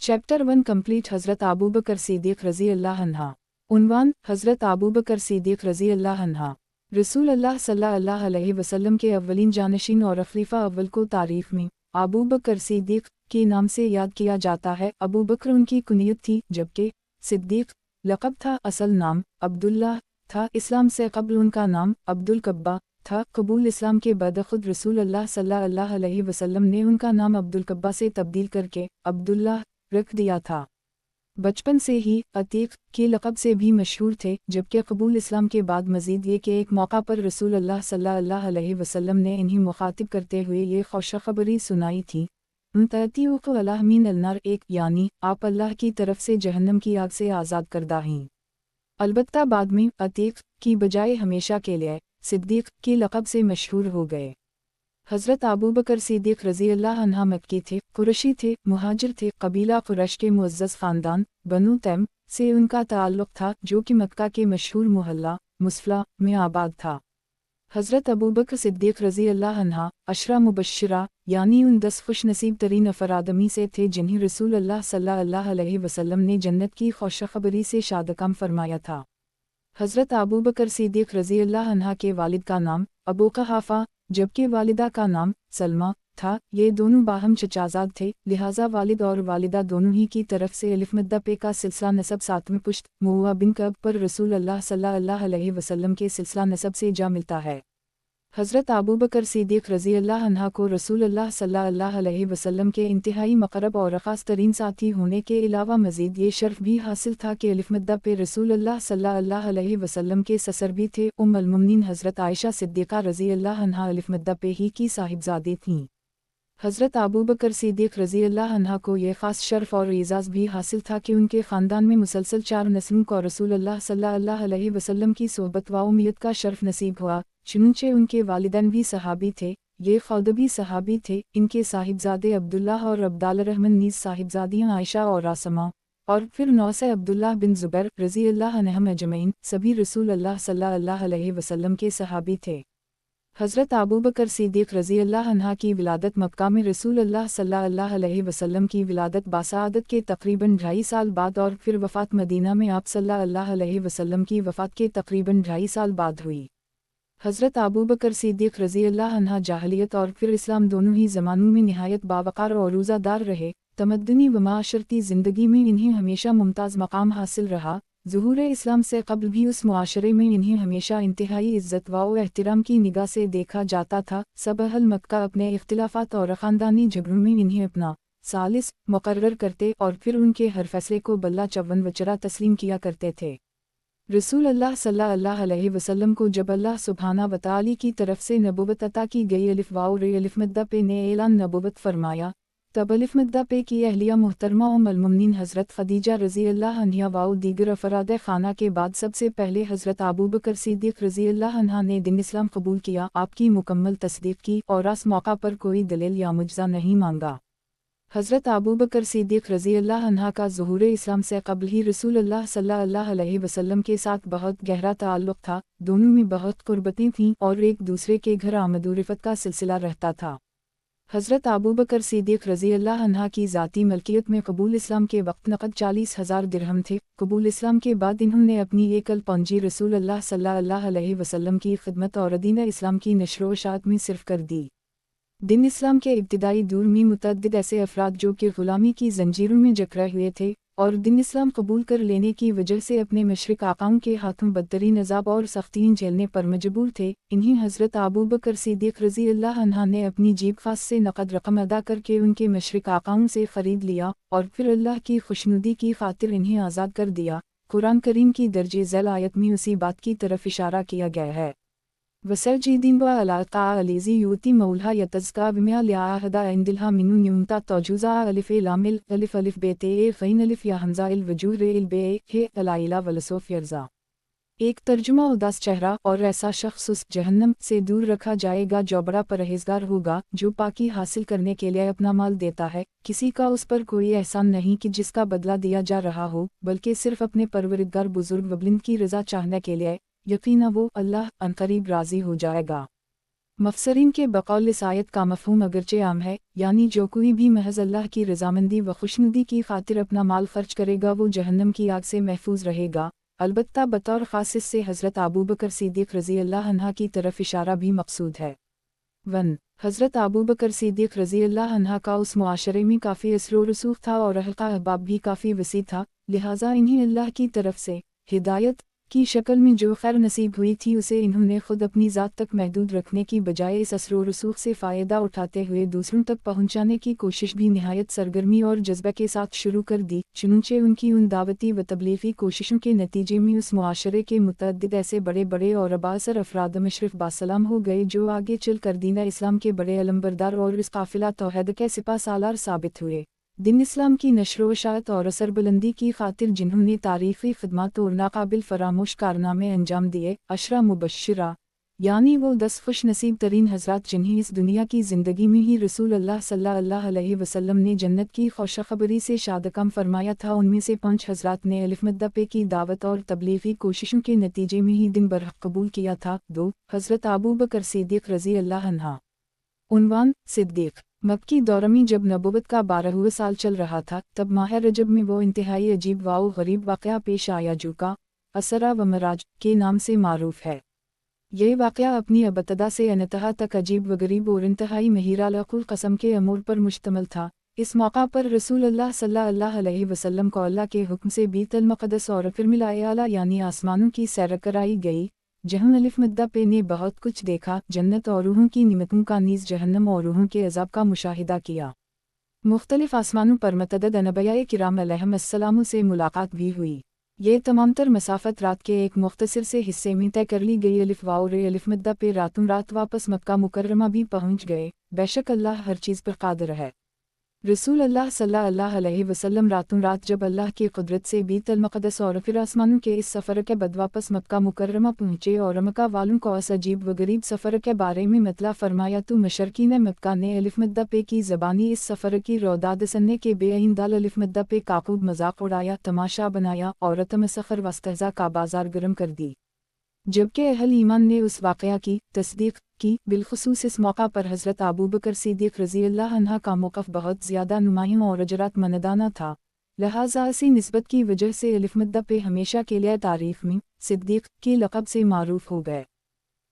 Chapter 1 complete हज़रत अबू बकर सिद्दीक़ रज़ी अल्लाह अन्हा। उन्वान हज़रत अबू बकर सिद्दीक़ रज़ी अल्लाह अन्हा रसूल अल्लाह सल्लल्लाहु अलैहि वसल्लम के अव्वलीन जानशीन और खलीफा अव्वल को तारीफ़ में अबू बकर सिद्दीक़ के नाम से याद किया जाता है। अबू बकर उनकी कुनियत थी, जबकि सिद्दीक़ लक़ब था। असल नाम अब्दुल्लाह था। इस्लाम से क़ब्ल उनका नाम अब्दुल कब्बा था। कबूल इस्लाम के बाद खुद रसूल अल्लाह सल्लल्लाहु अलैहि वसल्लम ने उनका नाम अब्दुल कब्बा से तब्दील करके अब्दुल्लाह रख दिया था। बचपन से ही अतीक के लक़ब से भी मशहूर थे, जबकि कबूल इस्लाम के बाद मज़ीद ये कि एक मौका पर रसूल अल्लाह सल्लल्लाहु अलैहि वसल्लम ने इन्हें मुखातिब करते हुए ये खुशखबरी सुनाई थी, उनतअतीउक़ अल्लाह मिन अन्नार, एक यानी आप अल्लाह की तरफ से जहन्नम की आग से आज़ाद करदा हैं। अलबत्ता बाद में अतीक की बजाय हमेशा के लिए सिद्दीक़ के लक़ब से मशहूर हो गए। हज़रत अबू बकर सिद्दीक़ रज़ी अल्लाह अन्हा मक्की थे, कुरैशी थे, मुहाजिर थे। कबीला कुरैश के मुअज़्ज़ज़ ख़ानदान बनु तैम से उनका ताल्लुक़ था, जो कि मक्का के मशहूर मोहल्ला मुस्फ़ला में आबाद था। हज़रत अबू बकर सिद्दीक़ रज़ी अल्लाह अन्हा अशरा मुबश्शिरा यानी उन 10 खुश नसीब तरीन अफ़रादमी से थे जिन्हें रसूल अल्लाह सल्लल्लाहु अलैहि वसल्लम ने जन्नत की खुशखबरी से शादकाम फरमाया था। हज़रत अबू बकर सिद्दीक़ रज़ी अल्लाह अन्हा के वालिद का नाम अबू क़हाफ़ा जबकि वालिदा का नाम सलमा था। ये दोनों बाहम चचाज़ाद थे, लिहाजा वालिद और वालिदा दोनों ही की तरफ से अलिफ मद्दा पे का सिलसिला नसब 7वें पुश्त मुआ बिन कब पर रसूल अल्लाह सल्लल्लाहु अलैहि वसल्लम के सिलसिला नसब से जा मिलता है। हज़रत अबू बकर सिद्दीक़ रज़ी अल्लाह अन्हा को रसूल अल्लाह सल्लल्लाहु अलैहि वसल्लम के इंतहाई मक़रब और ख़ास तरीन साथी होने के अलावा मज़ीद ये शर्फ़ भी हासिल था कि अलिफ मद्दा पे रसूल अल्लाह सल्लल्लाहु अलैहि वसल्लम के ससर भी थे। उम्मुल मुमिनीन हज़रत आयशा सिद्दीक़ा रज़ी अल्लाह अन्हा अलिफ मद्दा पे ही की साहिबजादी थीं। हज़रत अबू बकर सिद्दीक़ रज़ी अल्लाह अन्हा को यह ख़ास शर्फ़ और एज़ाज़ भी हासिल था कि उनके ख़ानदान में मुसलसल 4 नस्लों को रसूल अल्लाह सल्लल्लाहु अलैहि वसल्लम की सोहबत व उम्मियत का शर्फ़ नसीब हुआ। चुनंचे उनके वालिदैन भी सहाबी थे, ये ख़ुद भी सहाबी थे। इनके साहिबजादे अब्दुल्लाह और अब्दाल रहमान नीज़ साहिबजादियाँ आयशा और आसमा और फिर 9 से अब्दुल्लाह बिन ज़ुबैर रज़ी अल्लाह अन्हुम अजमईन सभी रसूल अल्लाह सल्लल्लाहु अलैहि वसल्लम के सहाबी थे। हज़रत अबू बकर सिद्दीक़ रज़ी अल्लाह अन्हा की विलादत मक्का में रसूल अल्लाह सल्लल्लाहु अलैहि वसल्लम की विलादत बासआदत के तकरीबन 2.5 साल बाद और फिर वफ़ात मदीना में आप सल्लल्लाहु अलैहि वसल्लम की वफ़ात के तकरीबन 2.5 साल बाद हुई। हज़रत अबू बकर सिद्दीक़ रज़ी अल्लाह अन्हा जाहिलियत और फिर इस्लाम दोनों ही ज़मानों में निहायत बावक़ार और रोज़ादार रहे। तमद्दुनी व माशरती ज़िंदगी में इन्हें हमेशा मुमताज़ मकाम हासिल रहा। ज़ुहूर इस्लाम से क़ब्ल भी उस मुआशरे में इन्हें हमेशा इंतहाई इज़्ज़त व एहतिराम की निगाह से देखा जाता था। सब अहल मक्का अपने इख्तिलाफ़ात और ख़ानदानी झगड़ों में इन्हें अपना सालिस मुक़र्रर करते और फिर उनके हर फैसले को बल्ला चव्वन वचरा तस्लीम किया करते थे। रसूल अल्लाह सल्लल्लाहु अलैहि वसल्लम को जब अल्लाह सुब्हाना व तआला की तरफ से नबूवत अता की गई अलिफ वाव रे अलिफ मद्दा पे ने ऐलान नबूवत फरमाया, तब अलिफ मद्दा पे की अहलिया मुहतरमा उम्मुल मुमिनीन हज़रत खदीजा रज़ी अल्लाह अन्हा व दीगर अफराद खाना के बाद सबसे पहले हज़रत अबू बकर सिद्दीक़ रज़ी अल्लाह अन्हा ने दीन इस्लाम कबूल किया, आपकी मुकम्मल तस्दीक़ की और इस मौका पर कोई दलील या मुजज़ा नहीं मांगा। हज़रत अबू बकर सिद्दीक़ रज़ी अल्लाह अन्हा का ज़ुहूर इस्लाम से क़ब्ल ही रसूल अल्लाह सल्लल्लाहु अलैहि वसल्लम के साथ बहुत गहरा ताल्लुक़ था। दोनों में बहुत क़ुर्बतें थीं और एक दूसरे के घर आमद-ओ-रफ़त का सिलसिला रहता था। हज़रत अबू बकर सिद्दीक़ रज़ी अल्लाह अन्हा की ज़ाती मलकियत में कबूल इस्लाम के वक्त नक़द 40,000 दिरहम थे। कबूल इस्लाम के बाद इन्होंने अपनी एक पूंजी रसूल अल्लाह सल्लल्लाहु अलैहि वसल्लम की खिदमत और दीन इस्लाम की नशर व इशाअत में सिर्फ कर दी। दिन इस्लाम के इब्तिदाई दौर में मुतअद्दिद ऐसे अफराद जो कि ग़ुलामी की ज़ंजीरों में जकड़े हुए थे और दिन इस्लाम कबूल कर लेने की वजह से अपने मशरिक आकाओं के हाथों बदतरीन अज़ाब और सख्तियाँ झेलने पर मजबूर थे। इन्हें हज़रत अबू बकर सिद्दीक़ रज़ी अल्लाह अन्हा ने अपनी जेब ख़ास से नक़द रकम अदा करके उनके मशरिक आकाओं से ख़रीद लिया और फिर अल्लाह की खुशनुदी की खातिर इन्हें आज़ाद कर दिया। कुरान करीम की दर्जे ज़ैल आयत में उसी बात की तरफ इशारा किया गया है। वसरजीदीन व अलाक़ा अलीज़ी यूती मौलहा यतज़का बिमा लियाहदा इंदिलहा मिनु न्यूनता तौजूज़ा अलिफ़ लामिल अलिफ़ अलिफ़ बेते फ़ैन अलिफ़ या हमज़ा इल वजूर इल बे हे अलाइला वलसोफ़ यर्ज़ा। एक तर्जुमा उदास चेहरा और ऐसा शख्स उस जहन्नम से दूर रखा जाएगा जो बड़ा परहेज़गार होगा, जो पाकी हासिल करने के लिए अपना माल देता है। किसी का उस पर कोई एहसान नहीं कि जिसका बदला दिया जा रहा हो, बल्कि सिर्फ अपने परवरिदगार बुज़ुर्ग व बुलंद की रज़ा चाहने के लिए। यकीनन वो अल्लाह अनक़रीब राज़ी हो जाएगा। मफसरीन के बकौल इस आयत का मफहूम अगरचे आम है, यानी जो कोई भी महज अल्लाह की रजामंदी व खुशनुदी की खातिर अपना माल खर्च करेगा वो जहन्नम की आग से महफूज रहेगा। अलबत्ता बतौर ख़ास इससे हज़रत अबू बकर सिद्दीक़ रज़ी अल्लाह अन्हा की तरफ इशारा भी मकसूद है। 1. हज़रत अबू बकर सिद्दीक़ रज़ी अल्लाह अन्हा का उस मुआशरे में काफ़ी असर रसूख था और हल्का अहबाब भी काफ़ी वसी था, लिहाजा इन्हें अल्लाह की तरफ से हिदायत की शक्ल में जो खैर नसीब हुई थी उसे इन्होंने खुद अपनी ज़ात तक महदूद रखने की बजाय इस असर रसूख से फ़ायदा उठाते हुए दूसरों तक पहुँचाने की कोशिश भी निहायत सरगर्मी और जज्बे के साथ शुरू कर दी। चुनंचे उनकी उन दावती व तबलीगी कोशिशों के नतीजे में उस मुआशरे के मुतअद्दिद ऐसे बड़े बड़े और अबासर अफराद मशरफ बासलाम हो गए जो आगे चल कर दीन इस्लाम के बड़े अलम्बरदार और इस काफिला तौहीद के सिपा सालार साबित हुए। दिन इस्लाम की नशर व शायत और असर बुलंदी की खातिर जिन्होंने तारीख़ी खिदमत और नाकाबिल फरामोश कारनामे अंजाम दिए, अशरा मुबश्शिरा यानी वो 10 खुश नसीब तरीन हज़रात जिन्हें इस दुनिया की ज़िंदगी में ही रसूल अल्लाह सल्लल्लाहु अलैहि वसल्लम ने जन्नत की खुशखबरी से शादकम फरमाया था, उनमें से 5 हज़रात ने अलिफ मद्दपे की दावत और तबलीगी कोशिशों के नतीजे में ही दिन बरहक कबूल किया था। 2. हज़रत अबू बकर सिद्दीक़ रज़ी अल्लाह अन्हा। उन्वान सिद्दीक़। मक्की दौर में जब नबूवत का 12वां साल चल रहा था तब माह रजब में वो इंतहाई अजीब व गरीब वाक़या पेश आया जो का असरा व मराज के नाम से मारूफ है। यह वाक़या अपनी अबतदा से अनतहा तक अजीब व गरीब और इंतहाई महिरालकुल कस्म के अमूर पर मुश्तमिल था। इस मौका पर रसूल अल्लाह सल्लल्लाहु अलैहि वसल्लम को अल्लाह के हुक्म से बैतुल मक़दस और फिर मिलाए आला यानी आसमानों की सैर कराई गई, जहाँ अलिफ मद्दपे ने बहुत कुछ देखा, जन्नत और रूहों की निमतों का नीज़ जहन्नम और रूहों के अज़ाब का मुशाहिदा किया। मुख्तलिफ आसमानों पर मतअद्दिद अनबिया किराम अलैहिमुस्सलाम से मुलाकात भी हुई। ये तमाम तर मसाफ़त रात के एक मुख्तसर से हिस्से में तय कर ली गई। अलिफ वाओ रे अलिफ मद्दपे रातों रात वापस मक्का मुकर्रमा भी पहुँच गए। बेशक अल्लाह हर चीज़ पर कादिर है। रसूल अल्लाह सल्लल्लाहु अलैहि वसल्लम रातों रात जब अल्लाह की कुदरत से बैतुल मक़दस और फिर आसमानों के इस सफ़र के बाद वापस मक्का मुकर्रमा पहुँचे और मक्का वालों को इस अजीब व गरीब सफ़र के बारे में मतला फरमाया तो मशरकीन मक्का ने अलिफ मद्दपे की ज़बानी इस सफ़र की रौदाद सन्ने के बेअईन दाल अलिफ मद्दपे का खूब मजाक उड़ाया, तमाशा बनाया और तमसखर वस्तहज़ा का बाजार गर्म कर दी। जबकि अहल ईमान ने उस वाक़या की तस्दीक की। बिलखुसूस इस मौका पर हज़रत अबू बकर सिद्दीक़ रज़ी अल्लाह अन्हा का मौक़िफ़ बहुत ज़्यादा नुमायाँ और अजरात मनदाना था, लिहाजा इसी निस्बत की वजह से अलिफ मद्दपे हमेशा के लिए तारीख़ में सिद्दीक़ के लक़ब से मारूफ हो गए।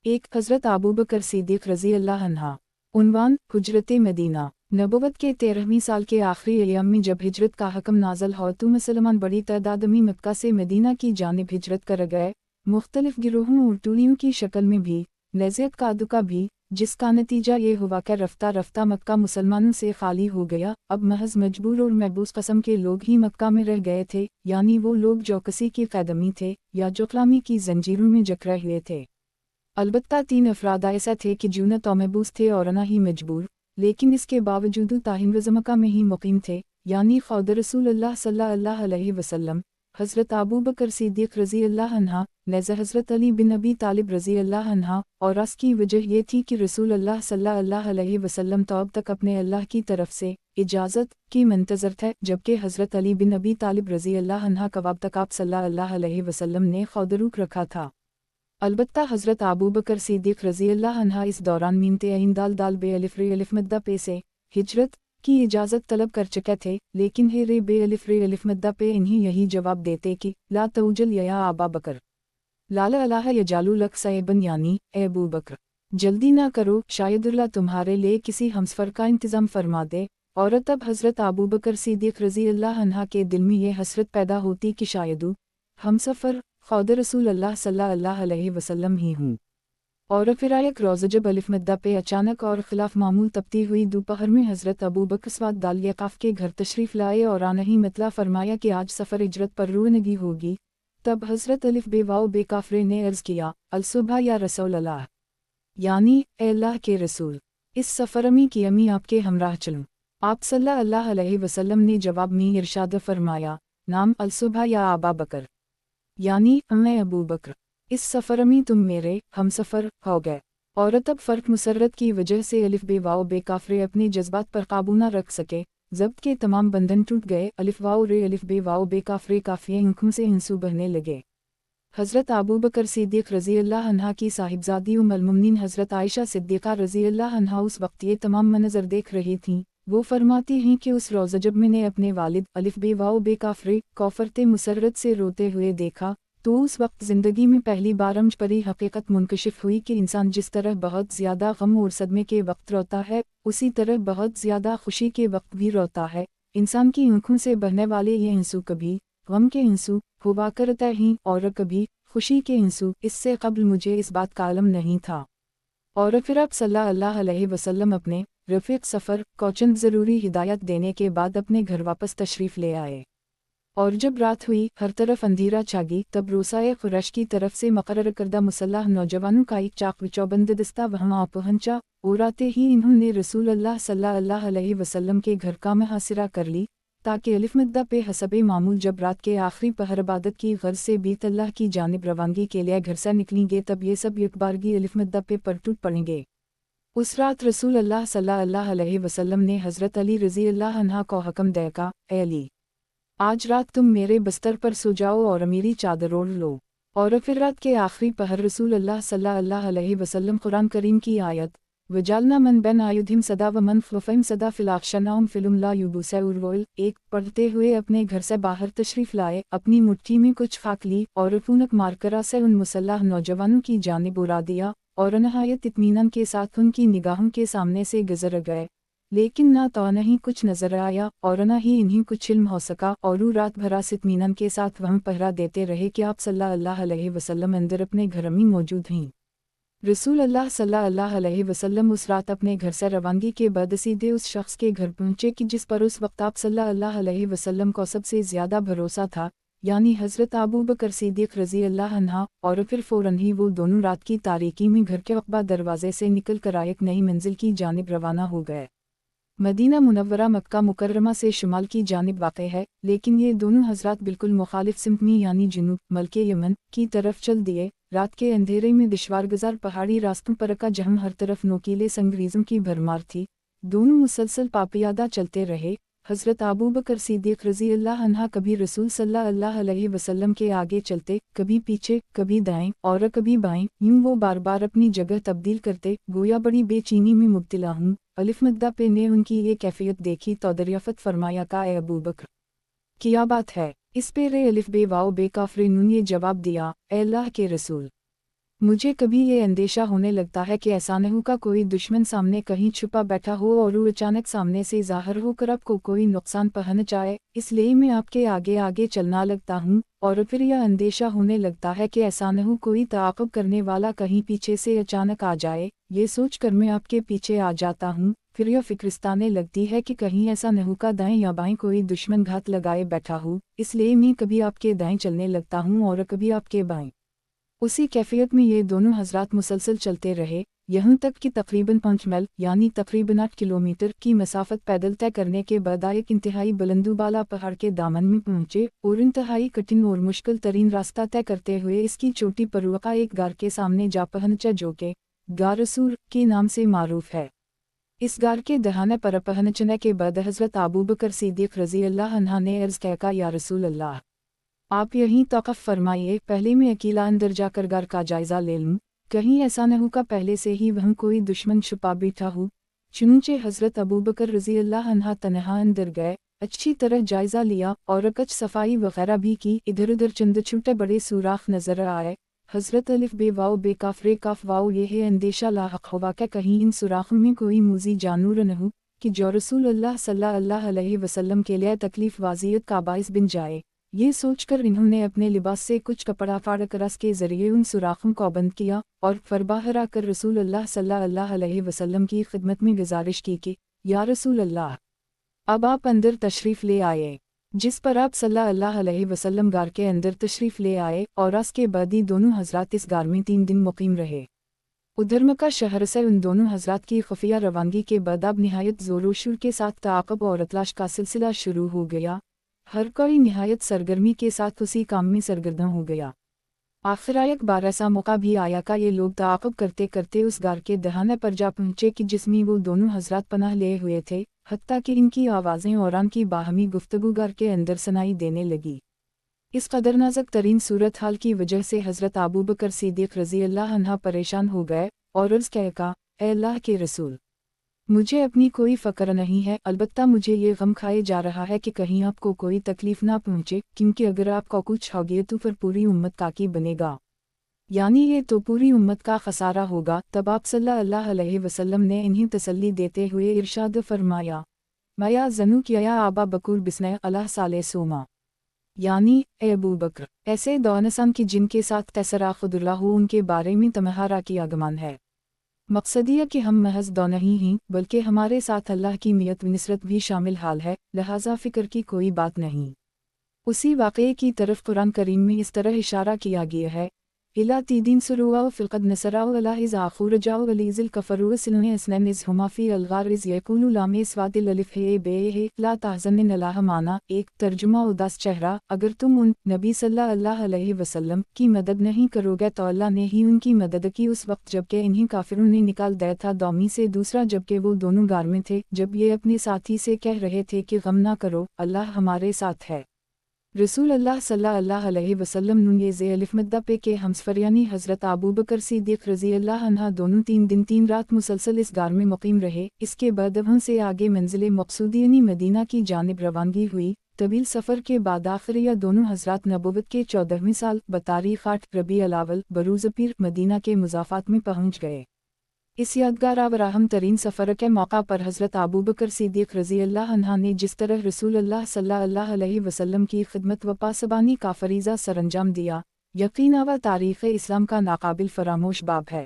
1. हज़रत अबू बकर सिद्दीक़ रज़ी अल्लाह अन्हा। उन्वान हुजरत मदीना। नबुवत के 13वें साल के आखिरी अय्याम में जब हिजरत का हुक्म नाज़िल हुआ तो मुसलमान बड़ी तादाद में मक्का से मदीना की जानिब हिजरत कर गए, मुख्तलिफ गिरोहों और टोलियों की शक्ल में भी, लज़्ज़त का दुका भी, जिसका नतीजा ये हुआ कि रफ्ता रफ्ता मक्का मुसलमानों से खाली हो गया। अब महज मजबूर और महबूस कस्म के लोग ही मक्का में रह गए थे, यानी वो लोग जो किसी की क़ैदमी थे या जो ग़ुलामी की जंजीरों में जकड़े हुए थे। अलबत्ता 3 अफराद ऐसा थे कि जो न तो महबूस थे और न ही मजबूर, लेकिन इसके बावजूद ताहिन रोज़ मक्का में ही मुक़ीम थे, यानी ख़ुद रसूल अल्लाह सल्लल्लाहु अलैहि वसल्लम, हज़रत अबू बकर सिद्दीक़ रज़ी अल्लाह अन्हा, नेज़ा हज़रत अली बिन अबी तालिब रज़ी अल्लाह अन्हा। और इसकी वजह ये थी कि रसूल अल्लाह सल्लल्लाहु अलैहि वसल्लम तो अब तक अपने अल्लाह की तरफ से इजाज़त की मंतज़र थे, जबकि हज़रत अली बिन अबी तालिब रज़ी अल्लाह अन्हा का अब तक आप सल्लल्लाहु अलैहि वसल्लम ने खुद रुख रखा था। अलबत्ता हज़रत अबू बकर सिद्दीक़ रज़ी अल्लाह अन्हा इस दौरान मीमते आइन दाल दाल बे अलिफ रे अलिफ मद्दपे से हिजरत की इजाज़त तलब कर चुके थे, लेकिन हे रे बे अलिफ रे अलिफ मद्दपे इन्हीं यही जवाब देते कि ला तउजल या अबा बकर, लाला अल्लाह यजालु लक सैबन यानी ए अबू बकर, जल्दी ना करो, शायद अल्लाह तुम्हारे लिए किसी हमसफ़र का इंतज़ाम फरमा दे। और तब हज़रत अबू बकर सिद्दीक़ रज़ी अल्लाह अन्हा के दिल में ये हसरत पैदा होती कि शायद हमसफ़र खुद रसूल अल्लाह सल्लल्लाहु अलैहि वसल्लम ही हूँ। और फिर एक रोज़ जब अलिफ मद्दपे अचानक और खिलाफ मामूल तपती हुई दोपहर में हज़रत अबू बकर स्वाद दाल यकाफ़ के घर तशरीफ़ लाए और आना ही मतला फरमाया कि आज सफ़र हिजरत पर रवानगी होगी। तब हज़रत अलिफ बेवाओ बेकाफ़रे ने अर्ज़ किया, अल-सुबह या रसूल अल्लाह, यानी ए अल्लाह के रसूल, इस सफ़र में कि अमी आपके हमराह चलूँ। आप सल्लल्लाहु अलैहि वसल्लम ने जवाब में इरशाद फरमाया, नाम अल-सुबह या अबा बकर, यानी मैं अबू बकर, इस सफ़र में तुम मेरे हमसफ़र हो गए। और तब फ़र्क मुसर्रत की वजह से अलिफ बेवाओ बेकाफ़रे अपने जज्बात पर काबू न रख सके, ज़ब्त के तमाम बंधन टूट गए। अलिफ वाओ रे अलिफ बेवाओ बेकाफ़रे काफ़िए आँखों से आंसू बहने लगे। हज़रत अबू बकर सिद्दीक़ रज़ी अल्लाह अन्हा की साहिबजादी उम्मुल मोमिनीन हज़रत आयशा सिद्दीक़ा रज़ी अल्लाह अन्हा उस वक्त ये तमाम मंज़र देख रही थीं। वो फरमाती हैं कि उस रोज़ जब मैंने अपने वालिद अलिफ बे वाओ बे काफ़रे कौफरते मुसर्रत से रोते हुए देखा, तो उस वक्त ज़िंदगी में पहली बार मुझ पर हकीकत मुनकशिफ हुई कि इंसान जिस तरह बहुत ज़्यादा गम और सदमे के वक्त रोता है, उसी तरह बहुत ज़्यादा खुशी के वक्त भी रोता है। इंसान की आँखों से बहने वाले ये आंसू कभी गम के आंसू हुआ करते हैं और कभी खुशी के आंसू। इससे कबल मुझे इस बात का इल्म नहीं था। और फिर आप सल्लल्लाहु अलैहि वसल्लम अपने रफ़ीक सफ़र को चंद ज़रूरी हिदायत देने के बाद अपने घर वापस तशरीफ़ ले आए। और जब रात हुई, हर तरफ अंधेरा छा गई, तब रूसाए क़ुरैश की तरफ से मुक़र्रर करदा मुसल्लह नौजवानों का एक चाक़-व-चौबंद दस्ता वहाँ आ पहुँचा और आते ही इन्होंने रसूल अल्लाह सल्लल्लाहु अलैहि वसल्लम के घर का मुहासिरा कर ली, ताकि अलिफ मद्दा पे हसबे मामूल जब रात के आखिरी पहर इबादत की गर्ज से बीत अल्लाह की जानिब रवानगी के लिए घर से निकलेंगे, तब ये सब एक बारगी अलिफ मद्दा पे पर टूट पड़ेंगे। उस रात रसूल अल्लाह सल्लल्लाहु अलैहि वसल्लम ने हज़रत अली रज़ी अल्लाह अन्हा को हुक्म देगा, ए अली, आज रात तुम मेरे बिस्तर पर सो जाओ और मेरी चादर ओढ़ लो। और फिर रात के आखिरी पहर रसूल अल्लाह सल्लल्लाहु अलैहि वसल्लम कुरान करीम की आयत वजालना मन बैन आयुधिम सदा व मन फ़ुफ़िम सदा फ़िलाक्षनाउम फ़िलुम ला युबूसे उर्वोल एक पढ़ते हुए अपने घर से बाहर तशरीफ़ लाए, अपनी मुट्ठी में कुछ फाक ली और फूनक मारकरा से उन मुसल्लह नौजवानों की जानिब उड़ा दिया और नहायत इत्मीनान के साथ उनकी निगाहों के सामने से गुज़र गए। लेकिन ना तो नहीं कुछ नजर आया और न ही इन्हीं कुछ इल्म हो सका, और वो रात भर इत्मीनान के साथ वहाँ पहरा देते रहे कि आप सल्लल्लाहु अलैहि वसल्लम अंदर अपने घर में मौजूद हैं। रसूल अल्लाह सल्लल्लाहु अलैहि वसल्लम उस रात अपने घर से रवानगी के बाद सीधे उस शख्स के घर पहुँचे कि जिस पर उस वक्त आप सल्लल्लाहु अलैहि वसल्लम को सबसे ज़्यादा भरोसा था, यानी हज़रत अबू बकर सिद्दीक़ रज़ी अल्लाह अन्हा। और फिर फ़ौरन ही वो दोनों रात की तारीकी में घर के अक़बा दरवाज़े से निकल कर एक नई मंजिल की जानिब रवाना हो गए। मदीना मुनव्वरा मक्का मुकर्रमा से शुमाल की जानिब वाक़ है, लेकिन ये दोनों हज़रात बिल्कुल मुखालिफ सिमत में यानी जनूब मल्के यमन की तरफ चल दिए। रात के अंधेरे में दुश्वारगुज़ार पहाड़ी रास्तों पर का जहम हर तरफ नोकीले संगरीज़ों की भरमार थी। दोनों मुसलसल पापियादा चलते रहे। हज़रत अबू बकर सिद्दीक़ रज़ी अल्लाह अन्हा कभी रसूल सल्लल्लाहु अलैहि वसल्लम के आगे चलते, कभी पीछे, कभी दाएं और कभी बाएं, यूं वो बार बार अपनी जगह तब्दील करते, गोया बड़ी बेचैनी में मुब्तला हूँ। अलिफ मद्दा पे ने उनकी ये कैफियत देखी तो दरियाफ़त फरमाया का ए अबू बकर, क्या बात है? इस पे रे अलिफ बे वाओ बे काफ़रे नून ये जवाब दिया, ए अल्लाह के रसूल, मुझे कभी ये अंदेशा होने लगता है कि ऐसा न हो का कोई दुश्मन सामने कहीं छुपा बैठा हो और वो अचानक सामने से ज़ाहिर होकर आपको कोई नुकसान पहुंचाए, इसलिए मैं आपके आगे आगे चलना लगता हूँ। और फिर यह अंदेशा होने लगता है कि ऐसा न हो कोई ताक़ब करने वाला कहीं पीछे से अचानक आ जाए, ये सोच कर मैं आपके पीछे आ जाता हूँ। फिर यह फिक्रिस्ताने लगती है कि कहीं ऐसा न हो का दाएं या बाएं कोई दुश्मन घात लगाए बैठा हो, इसलिए मैं कभी आपके दाएं चलने लगता हूँ और कभी आपके बाएं। उसी कैफियत में ये दोनों हज़रात मुसलसल चलते रहे, यहाँ तक कि तकरीबन 5 मील यानी तकरीबन 8 किलोमीटर की मसाफत पैदल तय करने के बाद एक इंतहाई बुलंदुबाला पहाड़ के दामन में पहुँचे और इंतहाई कठिन और मुश्किल तरीन रास्ता तय करते हुए इसकी चोटी पर वाक़ा एक गार के सामने जा पहुँचा, जो कि गार सूर के नाम से मारूफ है। इस गार के दहाने पर पहुँचने के बाद हज़रत अबू बकर सिद्दीक़ रज़ी अल्लाह अन्हा ने अर्ज़ किया, या रसूल अल्लाह, आप यहीं तौक़ुफ़ फरमाइए, पहले मैं अकेला अंदर जाकर गार का जायज़ा ले लूँ, कहीं ऐसा न हो का पहले से ही वहाँ कोई दुश्मन छुपा बैठा हो। चुनचे हज़रत अबू बकर रज़ी अल्लाह अन्हा तनहा अंदर गए, अच्छी तरह जायज़ा लिया और कुछ सफाई वगैरह भी की। इधर उधर चंद छोटे बड़े सुराख नज़र आए। हज़रत अलिफ बे वाओ बे काफ़रे काफ वाओ ये अंदेशा लाहक हुआ कि कहीं इन सुराखों में कोई मूज़ी जानूर न हो कि जो रसूल अल्लाह सल्लल्लाहु अलैहि वसल्लम के लिए तकलीफ़ वाज़ियत का बाइस बन जाए। ये सोचकर इन्होंने अपने लिबास से कुछ कपड़ा फाड़ कर रस के ज़रिए उन सुराखों को बंद किया और फिर बाहर आकर रसूल अल्लाह सल्लल्लाहु अलैहि वसल्लम की खिदमत में गुजारिश की कि या रसूल अल्लाह, अब आप अंदर तशरीफ़ ले आए। जिस पर आप सल्लल्लाहु अलैहि वसल्लम गार के अंदर तशरीफ़ ले आए और उसके बाद ही दोनों हज़रात इस गार में 3 दिन मुक़ीम रहे। उधर मक्का शहर से उन दोनों हज़रात की खुफिया रवानगी के बाद अब निहायत ज़ोर शोर के साथ ताक़ब और तलाश का सिलसिला शुरू हो गया। हर कोई निहायत सरगर्मी के साथ उसी काम में सरगर्म हो गया। आखिर एक बार ऐसा मौका भी आया कि ये लोग ताक़ब करते करते उस गार के दहाने पर जा पहुँचे कि जिसमें वो दोनों हज़रात पनाह लिए हुए थे, हत्ता कि इनकी आवाज़ें और इनकी बाहमी गुफ्तगू गार के अंदर सुनाई देने लगी। इस कदर नाज़ुक तरीन सूरत हाल की वजह से हज़रत अबू बकर सिद्दीक़ रज़ी अल्लाह अन्हा परेशान हो गए और अर्ज़ कहा, ए अल्लाह के रसूल, मुझे अपनी कोई फ़क्र नहीं है, अलबत्ता मुझे ये गम खाए जा रहा है कि कहीं आपको कोई तकलीफ़ ना पहुँचे, क्योंकि अगर आपको कुछ हो गया तो फिर पूरी उम्मत का की बनेगा, यानी ये तो पूरी उम्मत का खसारा होगा। तब आप सल्लल्लाहु अलैहि वसल्लम ने इन्हें तसल्ली देते हुए इरशाद फरमाया, मया ज़नू किया आबा बकुर बिस्ने अल्लाह साले सोमा, यानी ए अबू बकर, ऐसे दौनसन की जिनके साथ तसरा खुदुल्ला हो उनके बारे में तुम्हारा की आगमन है। मकसद यह कि हम महज दो नहीं हैं, बल्कि हमारे साथ अल्लाह की मियत व नुसरत भी शामिल हाल है, लिहाजा फ़िक्र की कोई बात नहीं। उसी वाक़ये की तरफ कुरान करीम में इस तरह इशारा किया गया है, इला तीदीन सुरुआ फ़िलक़द नसराउ अल्लाह इज़ आख़ुर जाओ वलीज़िल कफ़रू सिलने इसनैन is Huma fee Algar is यकूनु लामे स्वादिल अलिफ़ हे बे हे ला तहज़न अल्लाह माना। एक तर्जुमा उदास चेहरा, अगर तुम उन नबी सल्लल्लाहु अलैहि वसल्लम की मदद नहीं करोगे तो अल्लाह ने ही उनकी मदद की उस वक्त जबकि इन्हीं काफिरों ने निकाल दिया था दौमी से, दूसरा जबकि वो दोनों गार में थे, जब ये अपने साथी से कह रहे थे कि गम ना करो, अल्लाह हमारे साथ है। रसूल अल्लाह सल्लल्लाहु अलैहि वसल्लम ने ज़े अलिफ मद्दा पे के हमसफ़र यानी हज़रत अबू बकर सिद्दीक़ रज़ी अल्लाह अन्हा दोनों 3 दिन 3 रात मुसलसल इस गार में मुक़ीम रहे। इसके बाद वहाँ से आगे मंजिल मक़सूदी यानी मदीना की जानिब रवानगी हुई। तवील सफ़र के बाद आखिरिया दोनों हज़रात नबुव्वत के 14वें साल बतारीख़ 8 रबी अल अव्वल बरूज़ पीर मदीना के मुज़ाफ़ात में पहुँच गए। इस यादगार और अहम तरीन सफ़र के मौका पर हज़रत अबू बकर सिद्दीक़ रज़ी अल्लाह अन्हा ने जिस तरह रसूल अल्लाह सल्लल्लाहु अलैहि वसल्लम की खिदमत व पासबानी का फ़रीज़ा सरअंजाम दिया, यकीन व तारीख़ इस्लाम का नाकाबिल फ़रामोश बाब है।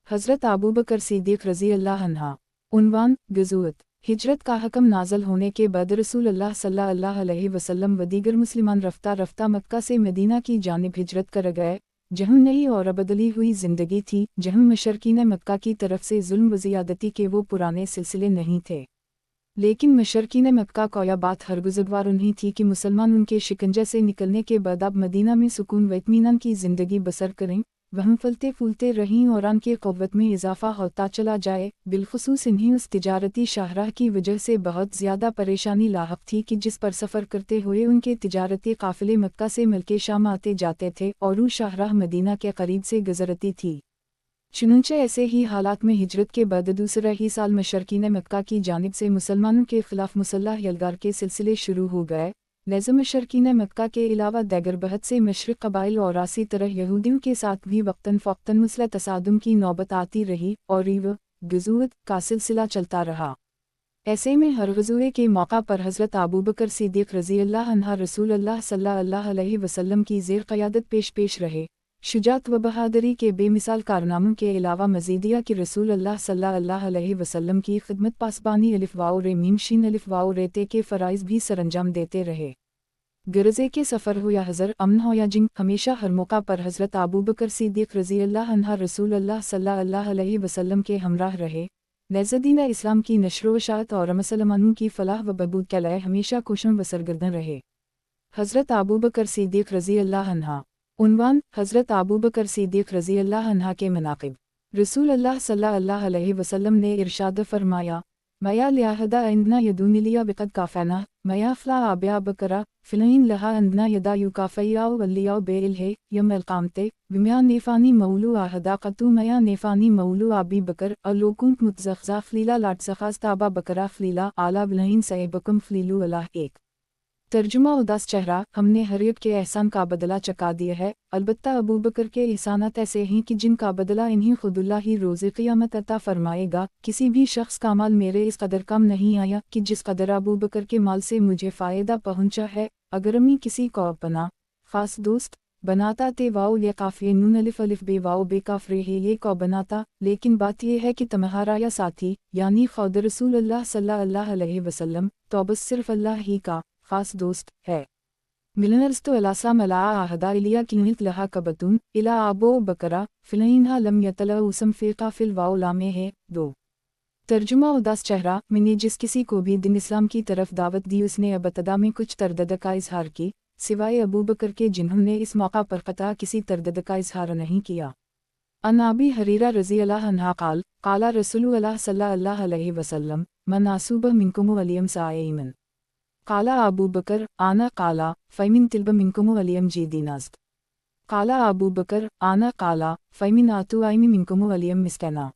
हज़रत अबू बकर सिद्दीक़ रज़ी अल्लाह अन्हा। उन्वान, ग़ज़वत हिजरत का हकम नाज़ल होने के बाद रसूल अल्लाह सल्लल्लाहु अलैहि वसल्लम व दीगर मुसलमान रफ्ता रफ्ता मक्का से मदीना की जानिब हिजरत कर गए, जहाँ नई और बदली हुई ज़िंदगी थी, जहाँ मुशरकीन मक्का की तरफ से जुल्म व ज़ियादती के वो पुराने सिलसिले नहीं थे। लेकिन मुशरकीन मक्का को यह बात हरगुज़रवार नहीं थी कि मुसलमान उनके शिकंजे से निकलने के बाद अब मदीना में सुकून व इत्मीनान की ज़िंदगी बसर करें, वहाँ फलते फूलते रहें और उनके क़ुव्वत में इजाफ़ा होता चला जाए। बिलखुसूस इन्हीं उस तिजारती शाहराह की वजह से बहुत ज़्यादा परेशानी लाहक थी कि जिस पर सफ़र करते हुए उनके तिजारती काफ़िले मक्का से मिलके शाम आते जाते थे और वो शाहराह मदीना के करीब से गुज़रती थी। चुनांचे ऐसे ही हालात में हिजरत के बाद दूसरा ही साल मुशरकीन मक्का की जानिब से मुसलमानों के ख़िलाफ़ मुसल्लह यलगार के सिलसिले शुरू हो गए। लेज़ मुशरकीन मक्का के अलावा दीगर बहुत से मशरक़ कबाइल और इसी तरह यहूदियों के साथ भी वक्तन फ़ौक़तन मुसलह तसादुम की नौबत आती रही और ग़ज़वत का सिलसिला चलता रहा। ऐसे में हर ग़ज़वे के मौका पर हज़रत अबू बकर सिद्दीक़ रज़ी अल्लाह अन्हा रसूल अल्लाह सल्लल्लाहु अलैहि वसल्लम की ज़ेर क़यादत पेश रहे। शुजाअत व बहादुरी के बेमिसाल कारनामों के अलावा मज़ीदिया कि रसूल अल्लाह सल्लल्लाहु अलैहि वसल्लम की खिदमत पासबानी अलिफ़ वाओ रे मीम शीन अलिफ़ वाओ रे ते के फ़राइज़ भी सरअंजाम देते रहे। गरज़े के सफ़र हो या हज़र, अमन हो या जिंग, हमेशा हर मौका पर हज़रत अबू बकर सिद्दीक़ रज़ी अल्लाह अन्हा रसूल अल्लाह सल्लल्लाहु अलैहि वसल्लम के हमराह रहे। दीन इस्लाम की नशर व शात और मुसलमानों की फ़लाह व बहबूद के लिए हमेशा कोशिश व सरगर्दन रहे। हज़रत अबू बकर सिद्दीक़ रज़ी अल्लाह अन्हा। उन्वान, हज़रत अबू बकर सिद्दीक़ रज़ी अल्लाह अन्हा के मनाक़िब। रसूल अल्लाह सल्लल्लाहु अलैहि वसल्लम ने इरशाद फरमाया, मया लियाहदा इंदना यदूनिलिया बिक़द काफ़ैना, मया फ़ला आबिया बकरा, फ़िलइन लहा इंदना यदा युकाफ़ैयाओ वल्लियाओ बेइल है, यम अलकामते, विमया नेफ़ानी मौलू आहदा क़तू मया नेफ़ानी मौलू आबी बकर, अलोकुंत मुतज़ख़ज़ा फ़लीला लाटज़ख़ाज़ ताबा बकरा फ़लीला आला बिलइन सैबकम फ़लीलू अल्लाह। एक तर्जुमा उदास चेहरा, हमने हर एक के एहसान का बदला चका दिया है, अलबत्ता अबू बकर के एहसानात ऐसे हैं कि जिनका बदला इन्हीं खुदुल्लाह ही रोज़े क़यामत अता फ़रमाएगा। किसी भी शख्स का माल मेरे इस कदर कम नहीं आया कि जिस कदर अबू बकर के माल से मुझे फ़ायदा पहुँचा है। अगर मैं किसी को अपना ख़ास दोस्त बनाता ते वाओ या काफ़े नून अलिफ़ अलिफ़ बे वाओ बे काफ़रे है ये को बनाता, लेकिन बात यह है कि तुम्हारा या साथी यानी खुद रसूल अल्लाह सल्लल्लाहु अलैहि वसल्लम तो बस सिर्फ़ अल्लाह ही का ख़ास दोस्त है। मिलनर्स तो अलासा मला आहदा इलिया किनित लहा कबतून इला आबो बकरा फ़िलइनहा लम यतला उसम फ़िक़ा फ़िल वाओ लामे है। 2 तर्जुमा उदास चेहरा, मैंने जिस किसी को भी दिन इस्लाम की तरफ दावत दी उसने अबतदा में कुछ तरदद का इजहार की, सिवाय अबू बकर के जिन्होंने इस मौका पर क़तआ किसी तरदद का इजहार नहीं किया। अन अबी हरीरा रज़ी अल्लाह अन्हा क़ाल, क़ाला रसूलुल्लाह सल्लल्लाहु अलैहि वसल्लम, मन आसूबह मिनकुम वलियम साइमन। काला अबू बकर आना काला फ़ैमिन तिल्ब मिनकुमु अलियम जीदीनास्त। काला अबू बकर आना काला फ़ैमिन आतु आइमी मिनकुमु अलियम मिस्कैना।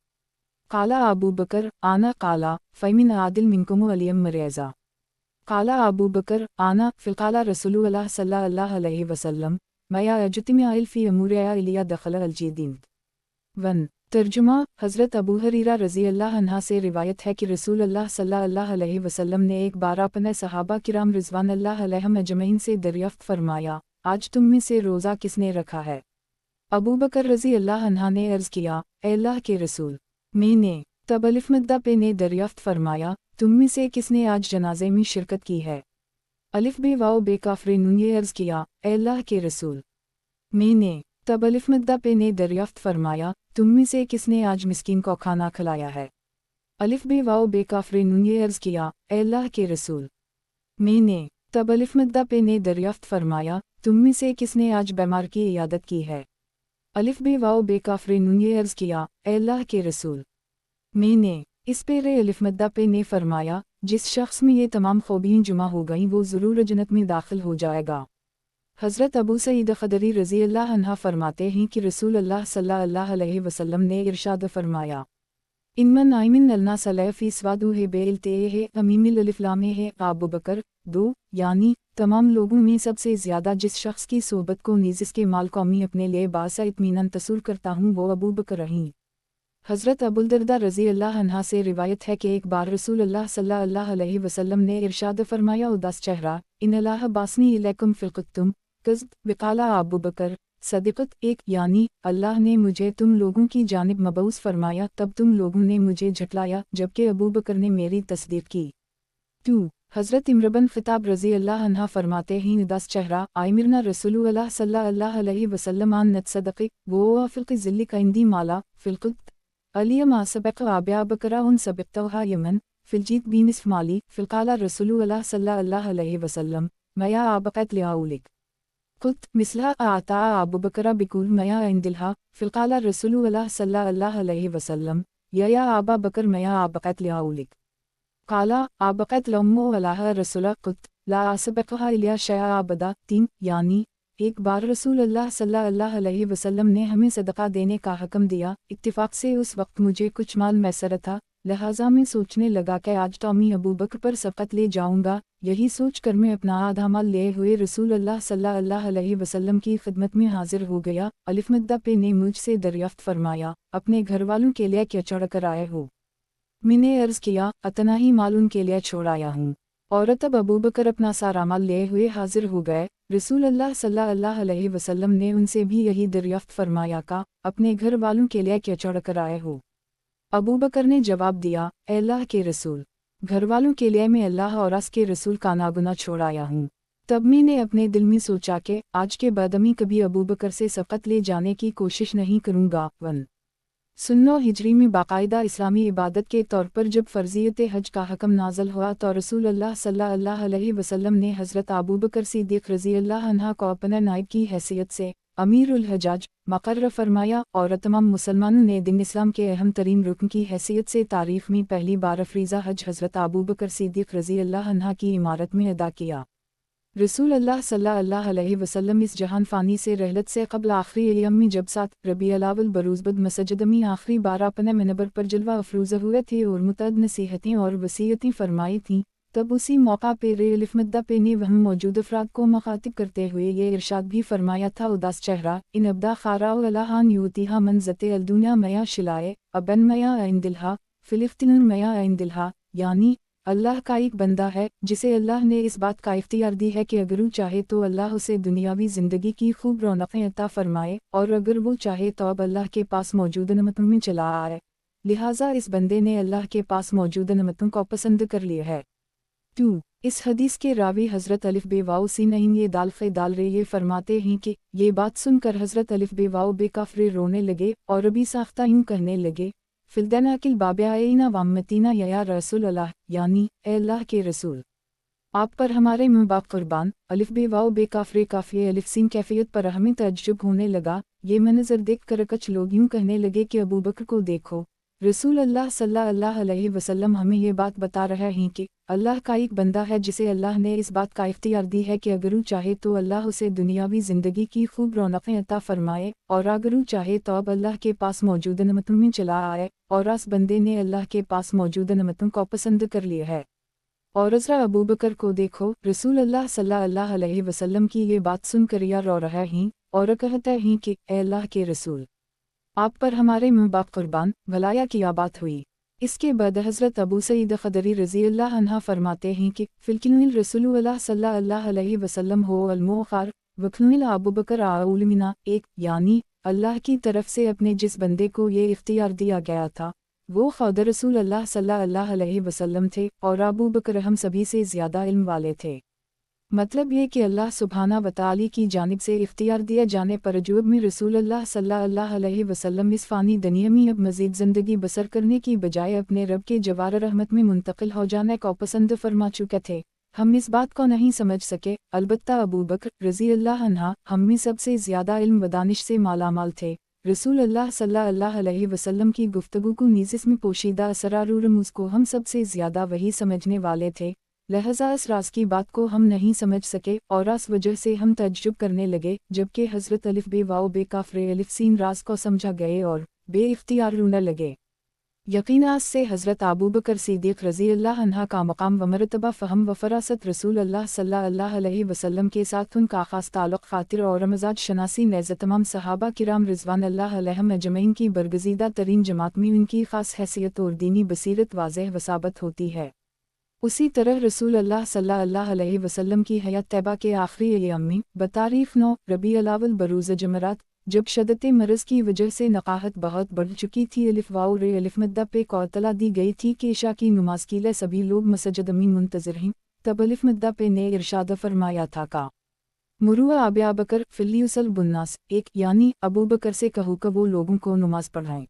काला अबू बकर आना काला फ़ैमिन आदिल मिनकुमु अलियम मरेज़ा। काला अबू बकर आना फ़िलकाला रसूलुल्लाह सल्लल्लाहु अलैहि वसल्लम मया अजुतिम आइल फ़ी अमूरिया इलिया दखल अलजीदीन। 1 तर्जुमा हज़रत अबू हरीरा रज़ी अल्लाह अन्हा से रिवायत है कि रसूलुल्लाह सल्लल्लाहु अलैहि वसल्लम ने एक बार अपने सहाबा किराम रिज़वान अल्लाह अलैहिम अजमईन से दरियाफ़्त फरमाया, आज तुम में से रोज़ा किसने रखा है? अबू बकर रज़ी अल्लाह अन्हा ने अर्ज़ किया, ए अल्लाह के रसूल, मैंने। तब अलिफ मद्दा पे ने दरियाफ़्त फरमाया, तुम में से किसने आज जनाज़े में शिरकत की है? अलिफ बे वाओ बे काफ़रे नून ने अर्ज़ किया, ए अल्लाह के रसूल, मैंने। तब अलिफ मद्दा पे ने दरियाफ़्त फरमाया, तुम में से किसने आज मिस्कीन को खाना खिलाया है? अलिफ बे वाओ बे काफ़रे नून ने अर्ज़ किया, ए अल्लाह के रसूल, मैंने। तब अलिफ मद्दा पे ने दरियाफ़्त फरमाया, तुम में से किसने आज बीमार की इयादत की है? अलिफ बे वाओ बे काफ़रे नून ने अर्ज़ किया, ए अल्लाह के रसूल, मैंने। इस पेरे अलिफ मद्दा पे ने फरमाया, जिस शख्स में ये तमाम खूबियाँ जुमा हो गईं वो ज़रूर जन्नत में दाखिल हो जाएगा। हज़रत अबू सईद ख़दरी रज़ी अल्लाह अन्हा फरमाते हैं कि रसूल अल्लाह सल्लल्लाहु अलैहि वसल्लम ने इरशाद फरमाया, इनमन आइमिन अलना सलह फ़ी स्वादु है बेलते है अमीमिल अलिफ़लामे है अबू बकर। 2 यानी तमाम लोगों में सबसे ज़्यादा जिस शख्स की सोबत को नीज़ के माल कौमी अपने लिए बासा इत्मीनान तसूर करता हूँ वो अबू बकर रहीं। हज़रत अबुल दरदा रज़ी अल्लाह अन्हा से रिवायत है कि एक बार रसूल अल्लाह सल्लल्लाहु अलैहि वसल्लम ने इरशाद फरमाया, उदास चेहरा इन अल्लाह बासनी इलैकुम फ़िलकुत्तुम कज़्ब वक़ाला अबू बकर सदिक़त। 1 यानी अल्लाह ने मुझे तुम लोगों की जानिब मबऊस फरमाया तब तुम लोगों ने मुझे झटलाया जबकि अबू बकर ने मेरी तस्दीक़ की। 2 हज़रत इमरबन ख़िताब रज़ी अल्लाह अन्हा फरमाते हैं, उदास चेहरा आइमिरना रसूलुल्लाह सल्लल्लाहु अलैहि वसल्लम आन नतसदक़ वो फ़िल्क़ि ज़िल्लिक इंदी माला फ़िलकुत अलियमा सबक़ आबिया बकरा उन सबक़तहा यमन फ़िलजीत बीनिस्फ़ माली फ़िलकाला रसूलुल्लाह सल्लल्लाहु अलैहि वसल्लम मया आबक़त लियाउलिक कुत मिसला आता अबू बकरा बिकुल मया इंदिलहा फ़िलकाला रसूलुल्लाह सल्लल्लाहु अलैहि वसल्लम या आबा बकर मया आबक़त लियाउलिक काला आबक़त लम्मो अलाह रसूला कुत ला सबक़हा इलिया शया आबदा। 3 यानी एक बार रसूल अल्लाह सल्लल्लाहु अलैहि वसल्लम ने हमें सदका देने का हुक्म दिया, इत्तिफाक से उस वक्त मुझे कुछ माल मैसर था, लिहाजा मैं सोचने लगा कि आज तो मैं अबू बकर पर सबक़त ले जाऊंगा। यही सोच कर मैं अपना आधा माल लिए हुए रसूल अल्लाह सल्लल्लाहु अलैहि वसल्लम की खिदमत में हाजिर हो गया। अलिफ मद्दा पे ने मुझसे दरियाफ़्त फरमाया, अपने घर वालों के लिए क्या छोड़ कर आए हो? मैंने अर्ज़ किया, अतना ही माल उनके लिए छोड़ आया हूँ। और तब अबू बकर अपना सारा माल लिए हुए हाजिर हो गए। रसूल अल्लाह सल्लल्लाहु अलैहि वसल्लम ने उनसे भी यही दरियाफ़्त फरमाया का अपने घर वालों के लिए क्या छोड़ कर आए हो? अबू बकर ने जवाब दिया, ए अल्लाह के रसूल, घर वालों के लिए मैं अल्लाह और उसके रसूल का नागुना छोड़ आया हूँ। तब मैंने अपने दिल में सोचा कि आज के बाद मैं कभी अबू बकर से सबक़त ले जाने की कोशिश नहीं करूँगा। 1 सुन्नो हिजरी में बाकायदा इस्लामी इबादत के तौर पर जब फ़र्ज़ियत हज का हुक्म नाज़िल हुआ तो रसूल अल्लाह सल्लल्लाहु अलैहि वसल्लम ने हज़रत अबू बकर सिद्दीक़ रज़ी अल्लाह अन्हा को अपने नायब की हैसियत से अमीरुल हजाज मुक़र्रर फरमाया और तमाम मुसलमानों ने दीन इस्लाम के अहम तरीन रुकन की हैसियत से तारीख़ में पहली बार अफ़रीज़ा हज हज़रत अबू बकर सिद्दीक़ रज़ी अल्लाह अन्हा की इमारत में अदा किया। रसूल अल्लाह सल्लल्लाहु अलैहि वसल्लम इस जहान फ़ानी से रहलत से क़ब्ल आखिरी अय्याम में जब 7 रबीउल अव्वल बरूज़बद मसजिद में आखिरी बार अपने मिनबर पर जलवा अफरूज़ हुए थे और मुतअद्दिद नसीहतें और वसीयतें फरमाई थीं, तब उसी मौका पर अलिफ मद्दा पे ने वहाँ मौजूद अफराद को मुखातिब करते हुए ये इरशाद भी फरमाया था, उदास चेहरा इन अब्दा खाराउ अलाहान यूतिहा मंज़ते अलदुनिया मया शिलाए अबन मया इंदिलहा फ़िलिफ्तिन मया इंदिलहा। यानी अल्लाह का एक बंदा है जिसे अल्लाह ने इस बात का इख्तियार दी है कि अगर वो चाहे तो अल्लाह उसे दुनियावी ज़िंदगी की खूब रौनक़ें अता फ़रमाए और अगर वो चाहे तो अब अल्लाह के पास मौजूद नमतों में चला आए। लिहाजा इस बंदे ने अल्लाह के पास मौजूद नमतों को पसंद कर लिया है। 2 इस हदीस के रावी हज़रत अलिफ बे वाओ सीन ये दाल फ़े दाल रे ये फरमाते हैं कि ये बात सुनकर हज़रत अलिफ बे वाओ बे काफ़रे रोने लगे और अभी साख्ता यूँ कहने लगे, फ़िलदना किल बाब्याइना वाम्मतीना या रसूल अल्लाह, यानी ए अल्लाह के रसूल, आप पर हमारे मुँह बाप कुर्बान। अलिफ बे वाओ बे काफ़रे काफ़िए अलिफ सीन कैफियत पर हमें तअज्जुब होने लगा। ये मंज़र देख कर कुछ लोग यूँ कहने लगे कि अबू बकर को देखो, रसूल अल्लाह सल्लल्लाहु अलैहि वसल्लम हमें ये बात बता रहे हैं कि अल्लाह का एक बंदा है जिसे अल्लाह ने इस बात का इख्तियार दी है कि अगर वो चाहे तो अल्लाह उसे दुनियावी ज़िंदगी की खूब रौनकें अता फरमाए, और अगर वो चाहे तो अब अल्लाह के पास मौजूद नेमतों में चला आए, और उस बंदे ने अल्लाह के पास मौजूद नेमतों को पसंद कर लिया है। और हज़रत अबू बकर को देखो, रसूल अल्लाह सल्लल्लाहु अलैहि वसल्लम की ये बात सुनकर या रो रहा हैं और कहते हैं कि ए अल्लाह के रसूल, आप पर हमारे माँ बाप कुर्बान, भलाया क्या बात हुई। इसके बाद हज़रत अबू सईद ख़दरी रज़ी अल्लाह अन्हा फरमाते हैं कि फ़िलकिनुल रसूलुल्लाह सल्लल्लाहु अलैहि वसल्लम हो अल-मुख़ार वक़नुल अबू बकर आउलमिना, एक यानी अल्लाह की तरफ से अपने जिस बंदे को ये इख्तियार दिया गया था वो ख़ुद रसूल अल्लाह सल्लल्लाहु अलैहि वसल्लम थे, और अबू बकर हम सभी से ज़्यादा इल्म वाले थे। मतलब ये कि अल्लाह सुब्हाना व तआला की जानिब से इख्तियार दिए जाने पर जो में रसूल अल्लाह सल्लल्लाहु अलैहि वसल्लम इस फ़ानी दुनिया में अब मज़ीद ज़िंदगी बसर करने की बजाय अपने रब के जवार रहमत में मुंतकिल हो जाने को पसंद फरमा चुके थे। हम इस बात को नहीं समझ सके, अलबत्ता अबू बकर रज़ी अल्लाह अन्हा हम में सबसे ज़्यादा इल्म व दानिश से मालामाल थे। रसूल अल्लाह सल्लल्लाहु अलैहि वसल्लम की गुफ्तगू को नीज़ में पोशीदा असरार और रमूज़ को हम सबसे ज़्यादा वही समझने वाले थे, लिहाजा इस राज की बात को हम नहीं समझ सके और इस वजह से हम तज्जुब करने लगे, जबकि हज़रत अलिफ बे वाओ बे काफ रे अलिफ सीन राज को समझा गए और बे इख्तियार रोने लगे। यकीनन से हज़रत अबू बकर सिद्दीक़ रज़ी अल्लाह अन्हा का मकाम व मरतबा फ़हम व फ़रासत रसूल अल्लाह सल्लल्लाहु अलैहि वसल्लम के साथ उनका ख़ास ताल्लुक़ ख़ातिर और मज़ाज शनासी नेज़ तमाम सहाबा किराम रिज़वान अल्लाह अलैहिम अजमईन की बरगज़ीदा तरीन जमात में उनकी ख़ास हैसियत और दीनी बसीरत वाज़ेह व साबित होती है। उसी तरह रसूल अल्लाह सल्लल्लाहु अलैहि वसल्लम की हयात तैयबा के आखिरी अय्याम में बतारीफ़ 9 रबीउल अव्वल बरोज़ जमरात, जब शदत मरज़ की वजह से नक़ाहत बहुत बढ़ चुकी थी, अलिफ वाओ रे अलिफ मद्दा पे कौतला दी गई थी कि इशा की नमाज के लिए सभी लोग मस्जिद में मुंतज़िर हैं, तब अलिफ मद्दा पे ने इरशाद फरमाया था का मुरुआ अबू बकर फ़िल्युसल बुन्नास, एक यानी अबू बकर से कहो कि वो लोगों को नमाज पढ़ाएं।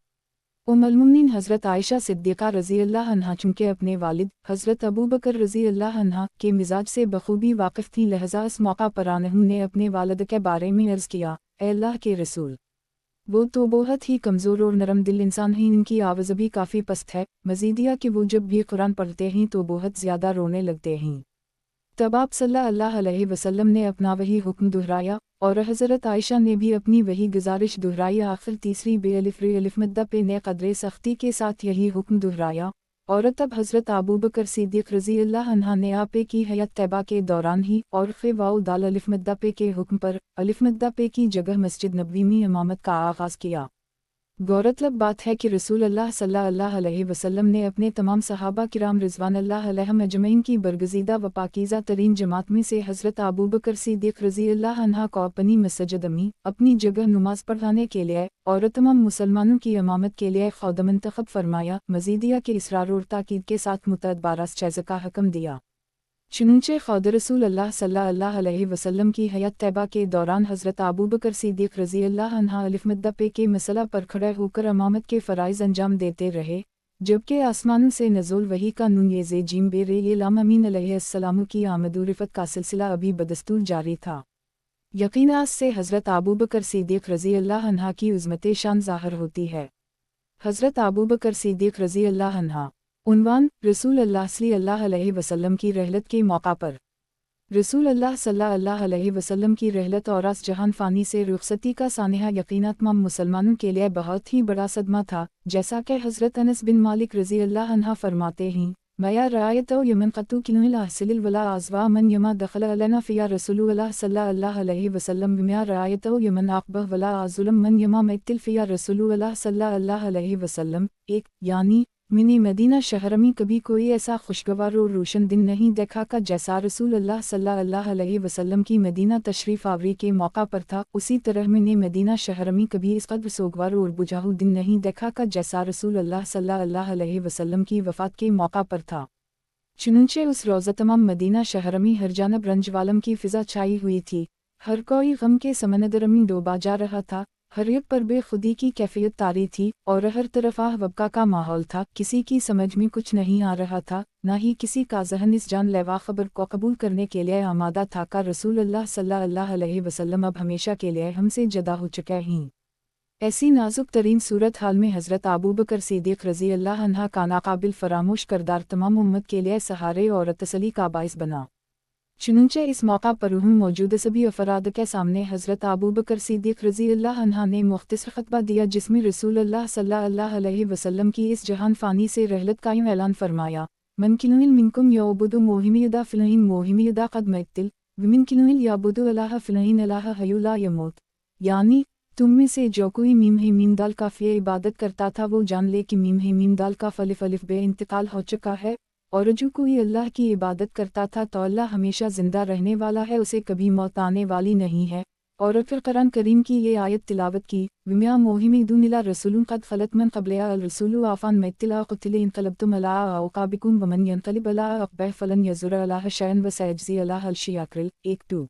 उम्मुल मोमिनीन हज़रत आयशा सिद्दीक़ा रज़ी अल्लाह अन्हा चूँकि अपने वालिद हज़रत अबू बकर रज़ी अल्लाह अन्हा के मिजाज से बखूबी वाकिफ़ थी, लिहाजा इस मौका पर उन्होंने अपने वालिद के बारे में अर्ज़ किया, ए अल्लाह के रसूल, वो तो बहुत ही कमज़ोर और नरम दिल इंसान हैं, इनकी आवाज़ भी काफ़ी पस्त है, मज़ीदिया कि वो जब भी कुरान पढ़ते हैं तो बहुत ज़्यादा रोने लगते हैं। तब आप सल्लल्लाहु अलैहि वसल्लम ने अपना वही हुक्म दोहराया और हज़रत आयशा ने भी अपनी वही गुजारिश दोहराई। आखिर तीसरी बे अलिफ रे अलिफ मद्दा पे ने क़दरे सख्ती के साथ यही हुक्म दोहराया और तब हज़रत अबू बकर सिद्दीक़ रज़ी अल्लाह अन्हा ने आपे की हयात तैयबा के दौरान ही और फ़े वाओ दाल अलिफ मद्दा पे के हुक्म पर अलिफ मद्दा पे की जगह मस्जिद नबवी में इमामत का आगाज़ किया। गौरतलब बात है कि रसूल अल्लाह सल्लल्लाहु अलैहि वसल्लम ने अपने तमाम सहाबा किराम रिज़वान अल्लाह अलैहिम अजमईन की बरगज़ीदा व पाकीज़ा तरीन जमात में से हज़रत अबू बकर सिद्दीक़ रज़ी अल्लाह अन्हा को अपनी मस्जिद में अपनी जगह नमाज पढ़ाने के लिए और तमाम मुसलमानों की इमामत के लिए खुद मंतखब फरमाया। मज़ीदिया के इसरार और ताकीद के साथ मुतअद्दिद चीज़ का हुक्म दिया। चुनूंचे खुद रसूल अल्लाह सल्लल्लाहु अलैहि वसल्लम की हयात तैयबा के दौरान हज़रत अबू बकर सिद्दीक़ रज़ी अल्लाह अन्हा अलिफ मद्दा पे के मसला पर खड़े होकर इमामत के फ़राइज़ अंजाम देते रहे, जबकि आसमानों से नज़ुल वही का नून ये ज़े जीम बे रे ये लाम अमीन अलैहिस्सलाम की आमद व रिफ़त का सिलसिला अभी बदस्तूर जारी था। यकीनन से हज़रत अबू बकर सिद्दीक़ रज़ी अल्लाह अन्हा की उज़्मत शान ज़ाहिर होती है। हज़रत अबू बकर सिद्दीक़ रज़ी अल्लाह अन्हा उन्वान रसूल अल्लाह सल्लल्लाहु अलैहि वसल्लम की रहलत के मौका पर रसूल अल्लाह सल्लल्लाहु अलैहि वसल्लम की रहलत और आस जहान फ़ानी से रुखसती का सानिहा यकीनन तमाम मुसलमानों के लिए बहुत ही बड़ा सदमा था, जैसा कि हज़रत अनस बिन मालिक रज़ी अल्लाह अन्हा फरमाते हैं, मया रायत यमन क़तु किनुल अहसिल वला आज़वा मन यमा दखल अलना फ़िया रसूलुल्लाह सल्लल्लाहु अलैहि वसल्लम बिमा रायत यमन अक़बह वला आज़ुलम मन यमा मैतिल फ़िया रसूलुल्लाह सल्लल्लाहु अलैहि वसल्लम, एक यानी मैंने मदीना शहर में कभी कोई ऐसा खुशगवार और रोशन दिन नहीं देखा का जैसा रसूल अल्लाह सल्लल्लाहु अलैहि वसल्लम की मदीना तशरीफ़ आवरी के मौका पर था। उसी तरह मैंने मदीना शहर में कभी इस कदर सोगवार और बुझाऊ दिन नहीं देखा का जैसा रसूल अल्लाह सल्लल्लाहु अलैहि वसल्लम की वफ़ात के मौका पर था। चुनूंचे उस रोज़ा तमाम मदीना शहर में हर जानब रंज वालम की फ़िज़ा छाई हुई थी, हर कोई गम के समंदर में डूबा जा रहा था, हर एक पर बेखुदी की कैफियत तारी थी और हर तरफ वबका का माहौल था। किसी की समझ में कुछ नहीं आ रहा था, ना ही किसी का ज़हन इस जानलेवा खबर को कबूल करने के लिए आमादा था का रसूल अल्लाह सल्लल्लाहु अलैहि वसल्लम अब हमेशा के लिए हमसे जुदा हो चुके हैं। ऐसी नाजुक तरीन सूरत हाल में हज़रत अबू बकर सिद्दीक़ रज़ी अल्लाह अन्हा का नाकाबिल फरामोश करदार तमाम उम्मत के लिए सहारे और तसली का बाइस बना। चुनंचे इस मौका पर मौजूद सभी अफराद के सामने हज़रत अबू बकर सिद्दीक़ रज़ी अल्लाह अन्हा ने मुख्तसर ख़ुतबा दिया, जिसमें रसूल अल्लाह सल्लल्लाहु अलैहि वसल्लम की इस जहान फ़ानी से रहलत का यूँ ऐलान फरमाया, मन किनुल मिनकुम यअबुदु मोहिमियदा फ़िलहीन मोहिमियदा क़द मय्यतिल वमिन किनुल यअबुदु अल्लाह फ़िलहीन अल्लाह हय्युल ला यमूत। यानी तुम में से जो कोई मीम है मीम दाल काफ़िया इबादत करता था वो जान ले कि मीम है मीम दाल का अलिफ अलिफ बे इंतकाल हो चुका है, और जो कोई अल्लाह की इबादत करता था तो अल्लाह हमेशा ज़िंदा रहने वाला है, उसे कभी मौत आने वाली नहीं है। और फिर कुरान करीम की ये आयत तिलावत की, विमिया मोहिमिदुन इला रसूलुन क़द ख़लत मन क़ब्लिहा अल रसूलु आफ़ान मय्यतिला क़ुतिल इनक़लबतुम अला अअक़ाबिकुम वमन यनक़लिब अला अक़बैह फ़लन यज़ुर अल्लाह शैअन व सयजज़ी अल्लाह अल शाकिरीन। 1-2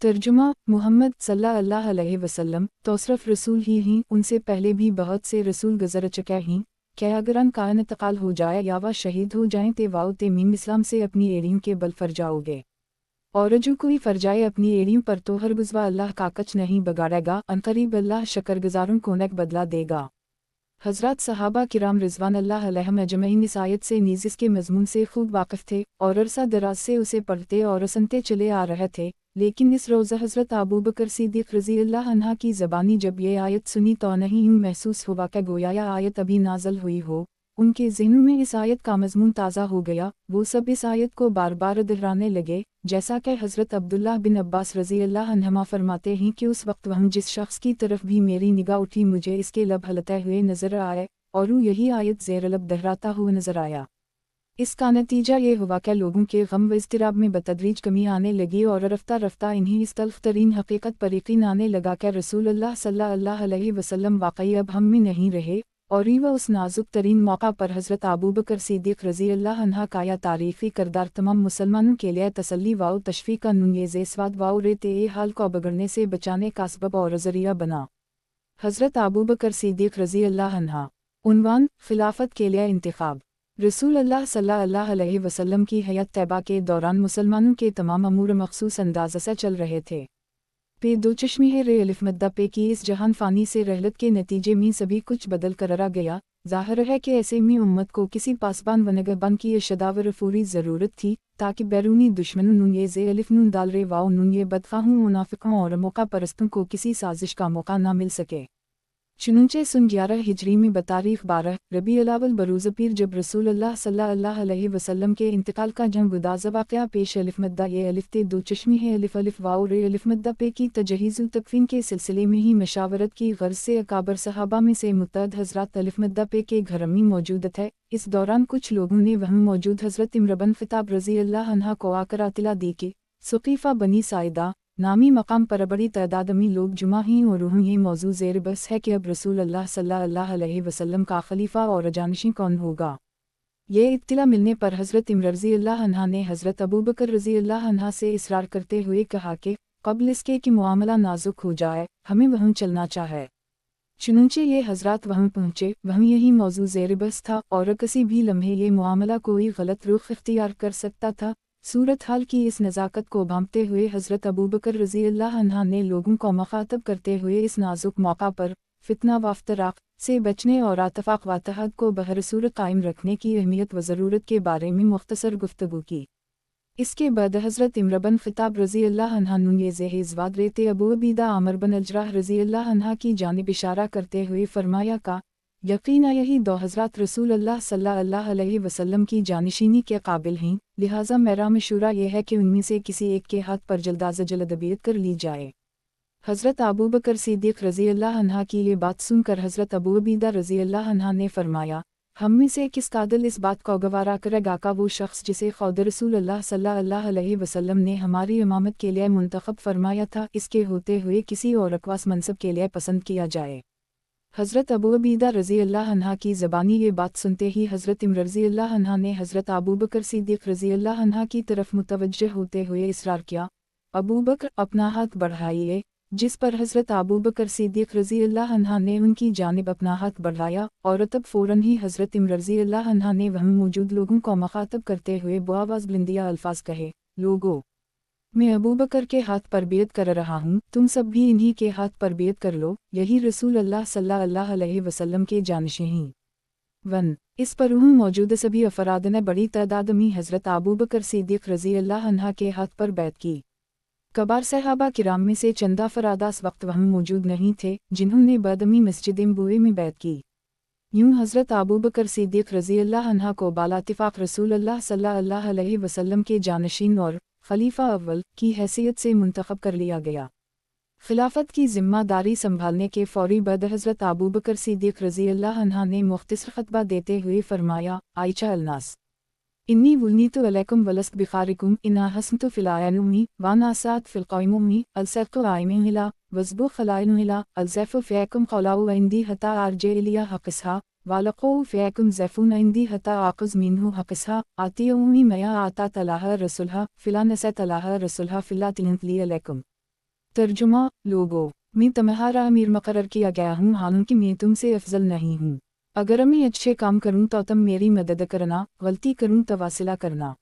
तर्जुमा मोहम्मद सल्लल्लाहु अलैहि वसल्लम तो सिर्फ रसूल ही हैं, उनसे पहले भी बहुत से रसूल गुज़र चुके हैं। क्या अगर अन का इंतकाल हो जाए या वह शहीद हो जाएं ते वाओ ते मीम इस्लाम से अपनी एड़ियों के बल फर जाओगे, और जो कोई फर जाए अपनी एड़ियों पर तो हरगिज़ वह अल्लाह का कच नहीं बगाड़ेगा, अनकरीब अल्लाह शकरगुज़ारों को नेक बदला देगा। हज़रत सहाबा किराम रिज़वान अल्लाह अलैहिम अजमईन इस आयत से नीज़ इसके मज़मून से खूब वाक़िफ़ थे और अरसा दराज से उसे पढ़ते और सुनते चले आ रहे थे, लेकिन इस रोज़ हज़रत अबू बकर सिद्दीक़ रज़ी अल्लाह अन्हा की ज़बानी जब ये आयत सुनी तो नहीं यूँ महसूस हुआ कि गोया यह आयत अभी नाज़ल हुई हो। उनके ज़हनों में इस आयत का मज़मून ताज़ा हो गया, वो सब इस आयत को बार बार दोहराने लगे, जैसा कि हज़रत अब्दुल्लाह बिन अब्बास रज़ी अल्लाह अन्हुमा फरमाते हैं कि उस वक्त वहाँ जिस शख्स की तरफ भी मेरी निगाह उठी मुझे इसके लब हलते हुए नज़र आए और वो यही आयत ज़ेर लब दोहराता हुआ नज़र आया। इसका नतीजा ये हुआ कि लोगों के गम व इज़्तिराब में बतदरीज कमी आने लगी और रफ्ता रफ्ता इन्हीं इस तल्ख़ तरीन हकीकत पर यकीन आने लगा कि रसूल अल्लाह सल्लल्लाहु अलैहि वसल्लम वाकई अब हम में नहीं रहे, और वह उस नाजुक तरीन मौका पर हज़रत अबू बकर सिद्दीक़ रज़ी अल्लाह अन्हा का या तारीख़ी करदार तमाम मुसलमानों के लिए तसल्ली वाओ तशफ़ी का नुन्येज़ स्वाद वाओ रेते हाल को बिगड़ने से बचाने का सबब और ज़रिया बना। हज़रत अबू बकर सिद्दीक़ रज़ी अल्लाह अन्हा। उन्वान खिलाफत के लिए इंतखाब। रसूल अल्लाह सल्लल्लाहु अलैहि वसल्लम की हयात तैयबा के दौरान मुसलमानों के तमाम अमूर मखसूस अंदाज़ से चल रहे थे। पे दो चश्मी है रे अलिफ मद्दा पे की इस जहान फ़ानी से रहलत के नतीजे में सभी कुछ बदल कर गया। ज़ाहिर है कि ऐसे में उम्मत को किसी पासबान व निगहबान की शदावर फूरी ज़रूरत थी, ताकि बैरूनी दुश्मनों नून ये ज़े अलिफ नून दाल रे वाओ नून ये बदखाहों मुनाफिकों और मौका परस्तों को किसी साजिश का मौका ना मिल सके। चुनंचे सन 11 हिजरी में बतारीख 12 रबी अल-अव्वल बरोज़ पीर जब रसूल अल्लाह सल्लल्लाहु अलैहि वसल्लम के इंतकाल का जंग गुदाज़ वाक़या पेश अलिफ मद्दा ये अलिफ ते दो चश्मी है अलिफ अलिफ वाओ रे अलिफ मद्दा पे की तजहीज़ुल तकफ़ीन के सिलसिले में ही मशावरत की गर्ज़ से अकाबर सहाबा में से मुतअद्दिद हज़रात अलिफ मद्दा पे के घर में मौजूद थे। इस दौरान कुछ लोगों ने वहाँ मौजूद हज़रत इम्र बिन ख़िताब रज़ी अल्लाह अन्हा को आकर इत्तला दी कि सुक़ीफ़ा बनी साइदा नामी मकाम पर बड़ी तादाद में लोग जुमा हैं और ये मौजू ज़ेर बस है कि अब रसूल अल्लाह सल्लल्लाहु अलैहि वसल्लम का खलीफा और जानशी कौन होगा। ये इत्तला मिलने पर हज़रत इम्र रज़ी अल्लाह अन्हा ने हज़रत अबू बकर रज़ी अल्लाह अन्हा से इसरार करते हुए कहा कि क़ब्ल इसके कि मामला नाजुक हो जाए हमें वहाँ चलना चाहे। चुनंचे ये हज़रात वहाँ पहुँचे, वहाँ यही मौजू ज़ेर बस था और किसी भी लम्हे ये मामला कोई गलत रुख इख्तियार कर सकता था। सूरत हाल की इस नज़ाकत को भांपते हुए हज़रत अबू बकर रज़ी अल्लाह अन्हा ने लोगों को मुखातब करते हुए इस नाजुक मौका पर फितना व इफ्तराक़ से बचने और इत्तेफ़ाक़ व इत्तेहाद को बहरसूरत कायम रखने की अहमियत व ज़रूरत के बारे में मुख्तसर गुफ्तगू की। इसके बाद हज़रत इम्र बिन ख़िताब रज़ी अल्लाह अन्हा ने ज़ेहज़वाद रेते अबू अबीदा आमिर बिन अल-जराह रज़ी अल्लाह अन्हा की जानिब इशारा करते हुए फरमाया का यकीना यही दो हज़रात रसूल अल्लाह सल्लल्लाहु अलैहि वसल्लम की जानिशीनी के काबिल हैं, लिहाजा मेरा मशूरा यह है कि उनमें से किसी एक के हाथ पर जल्दाज़ जल्दबियत कर ली जाए। हज़रत अबू बकर सिद्दीक़ रज़ी अल्लाह अन्हा की ये बात सुनकर हज़रत अबू अबीदा रज़ी अल्लाह अन्हा ने फरमाया, हम में से किस कादिल इस बात को गवारा करेगा का वो शख्स जिसे खुद रसूल अल्लाह सल्लल्लाहु अलैहि वसल्लम ने हमारी इमामत के लिए मुंतखब फरमाया था, इसके होते हुए किसी और अकवास मनसब के लिए पसंद किया जाए। हज़रत अबू अबीदा रज़ी अल्लाह अन्हा की ज़बानी ये बात सुनते ही हज़रत इम्र रज़ी अल्लाह अन्हा ने हज़रत अबू बकर सिद्दीक़ रज़ी अल्लाह अन्हा की तरफ मुतवज्जह होते हुए इसरार किया, अबू बकर अपना हाथ बढ़ाइए, जिस पर हज़रत अबू बकर सिद्दीक़ रज़ी अल्लाह अन्हा ने उनकी जानिब अपना हाथ बढ़ाया और तब फ़ौरन ही हज़रत इम्र रज़ी अल्लाह अन्हा ने वहाँ मौजूद लोगों को मुखातब करते हुए बुआवाज़ बुलंदिया अल्फाज कहे, लोगो मैं अबू बकर के हाथ पर बेत कर रहा हूँ, तुम सब भी इन्हीं के हाथ पर बेत कर लो, यही रसूल अल्लाह सल्लल्लाहु अलैहि वसल्लम के जानशीन। 1 इस पर मौजूद सभी अफराद ने बड़ी तादाद में हज़रत अबू बकर सिद्दीक़ रज़ी अल्लाह अन्हा के हाथ पर बैत की। कबार सहाबा किराम में से चंद अफराद इस वक्त वहाँ मौजूद नहीं थे जिन्होंने बदमी मस्जिद नबवी में बैत की। यूं हज़रत अबू बकर सिद्दीक़ रज़ी अल्लाह अन्हा को बालातिफ़ाक़ रसूल अल्लाह सल्लल्लाहु अलैहि वसल्लम के जानशीन और खलीफा अव्वल की हैसियत से मुंतखब कर लिया गया। खिलाफत की जिम्मेदारी संभालने के फौरी बाद हज़रत अबू बकर सिद्दीक़ रज़ी अल्लाह अन्हा ने मुख्तसर ख़ुतबा देते हुए फरमाया, आइशा अलनास इन्नी वुल्नीतु अलैकुम वलस्त बिखारिकुम इन्ना हसनतु फिल आयनुमी वाना सात फिल क़ौमुमी अलसक़ु आइमिला वज़बु खलाइनुला अलज़ैफ़ु फ़ैकुम क़ौलाउ इंदी हता आरजे इलिया हक़िसहा वालक़ौ फ़ैकुम ज़ैफ़ुन इंदी हता आक़ुज़ मिन्हु हक़िसहा आतियुमी मया आता तलाहा रसुलहा फ़िला नसा तलाहा रसुलहा फ़िला तिलंतली अलैकुम। तर्जुमा लोगो मैं तुम्हारा अमीर मुक़र्रर किया गया हूँ, हालांकि मैं तुमसे अफजल नहीं हूँ। अगर मैं अच्छे काम करूँ तो तुम मेरी मदद करना, गलती करूँ तो वासिला करना।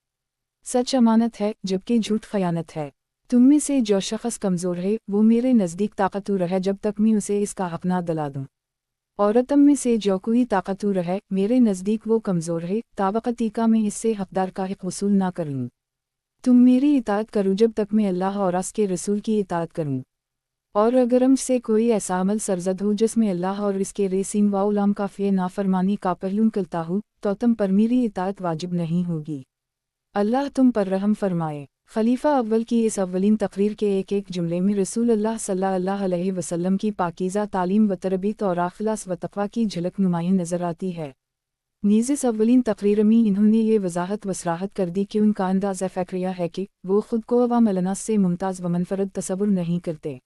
सच अमानत है जबकि झूठ खयानत है। तुम में से जो शख्स कमज़ोर है वो मेरे नज़दीक ताकतवर है जब तक मैं उसे इसका हक़ ना दिला दूँ, और तुम में से जो कोई ताकतवर है मेरे नज़दीक वो कमज़ोर है तावक़ती का मैं इससे हक़दार का हक़ वसूल ना कर लूँ। तुम मेरी इताअत करो जब तक मैं अल्लाह और उसके रसूल की इताअत करूँ, और अगर हमसे कोई ऐसा अमल सरजद हो जिसमें अल्लाह और इसके रसूल व उलमा का फ़े नाफरमानी का पहलू निकलता हो तो तुम पर मेरी इताअत वाजिब नहीं होगी। अल्लाह तुम पर रहम फरमाए। खलीफा अव्वल की इस अव्वलीन तकरीर के एक एक जुमले में रसूल अल्लाह सल्लल्लाहु अलैहि वसल्लम की पाकीज़ा तालीम व तरबीत और अखलास व तक़वा की झलक नुमायाँ नज़र आती है। नीज़ इस अव्वलीन तकरीर में इन्होंने ये वजाहत व सराहत कर दी कि उनका अंदाज़ा फ़क्रिया है कि वो ख़ुद को अवाम अलनास से मुमताज़ व मनफरद तसव्वुर नहीं करते।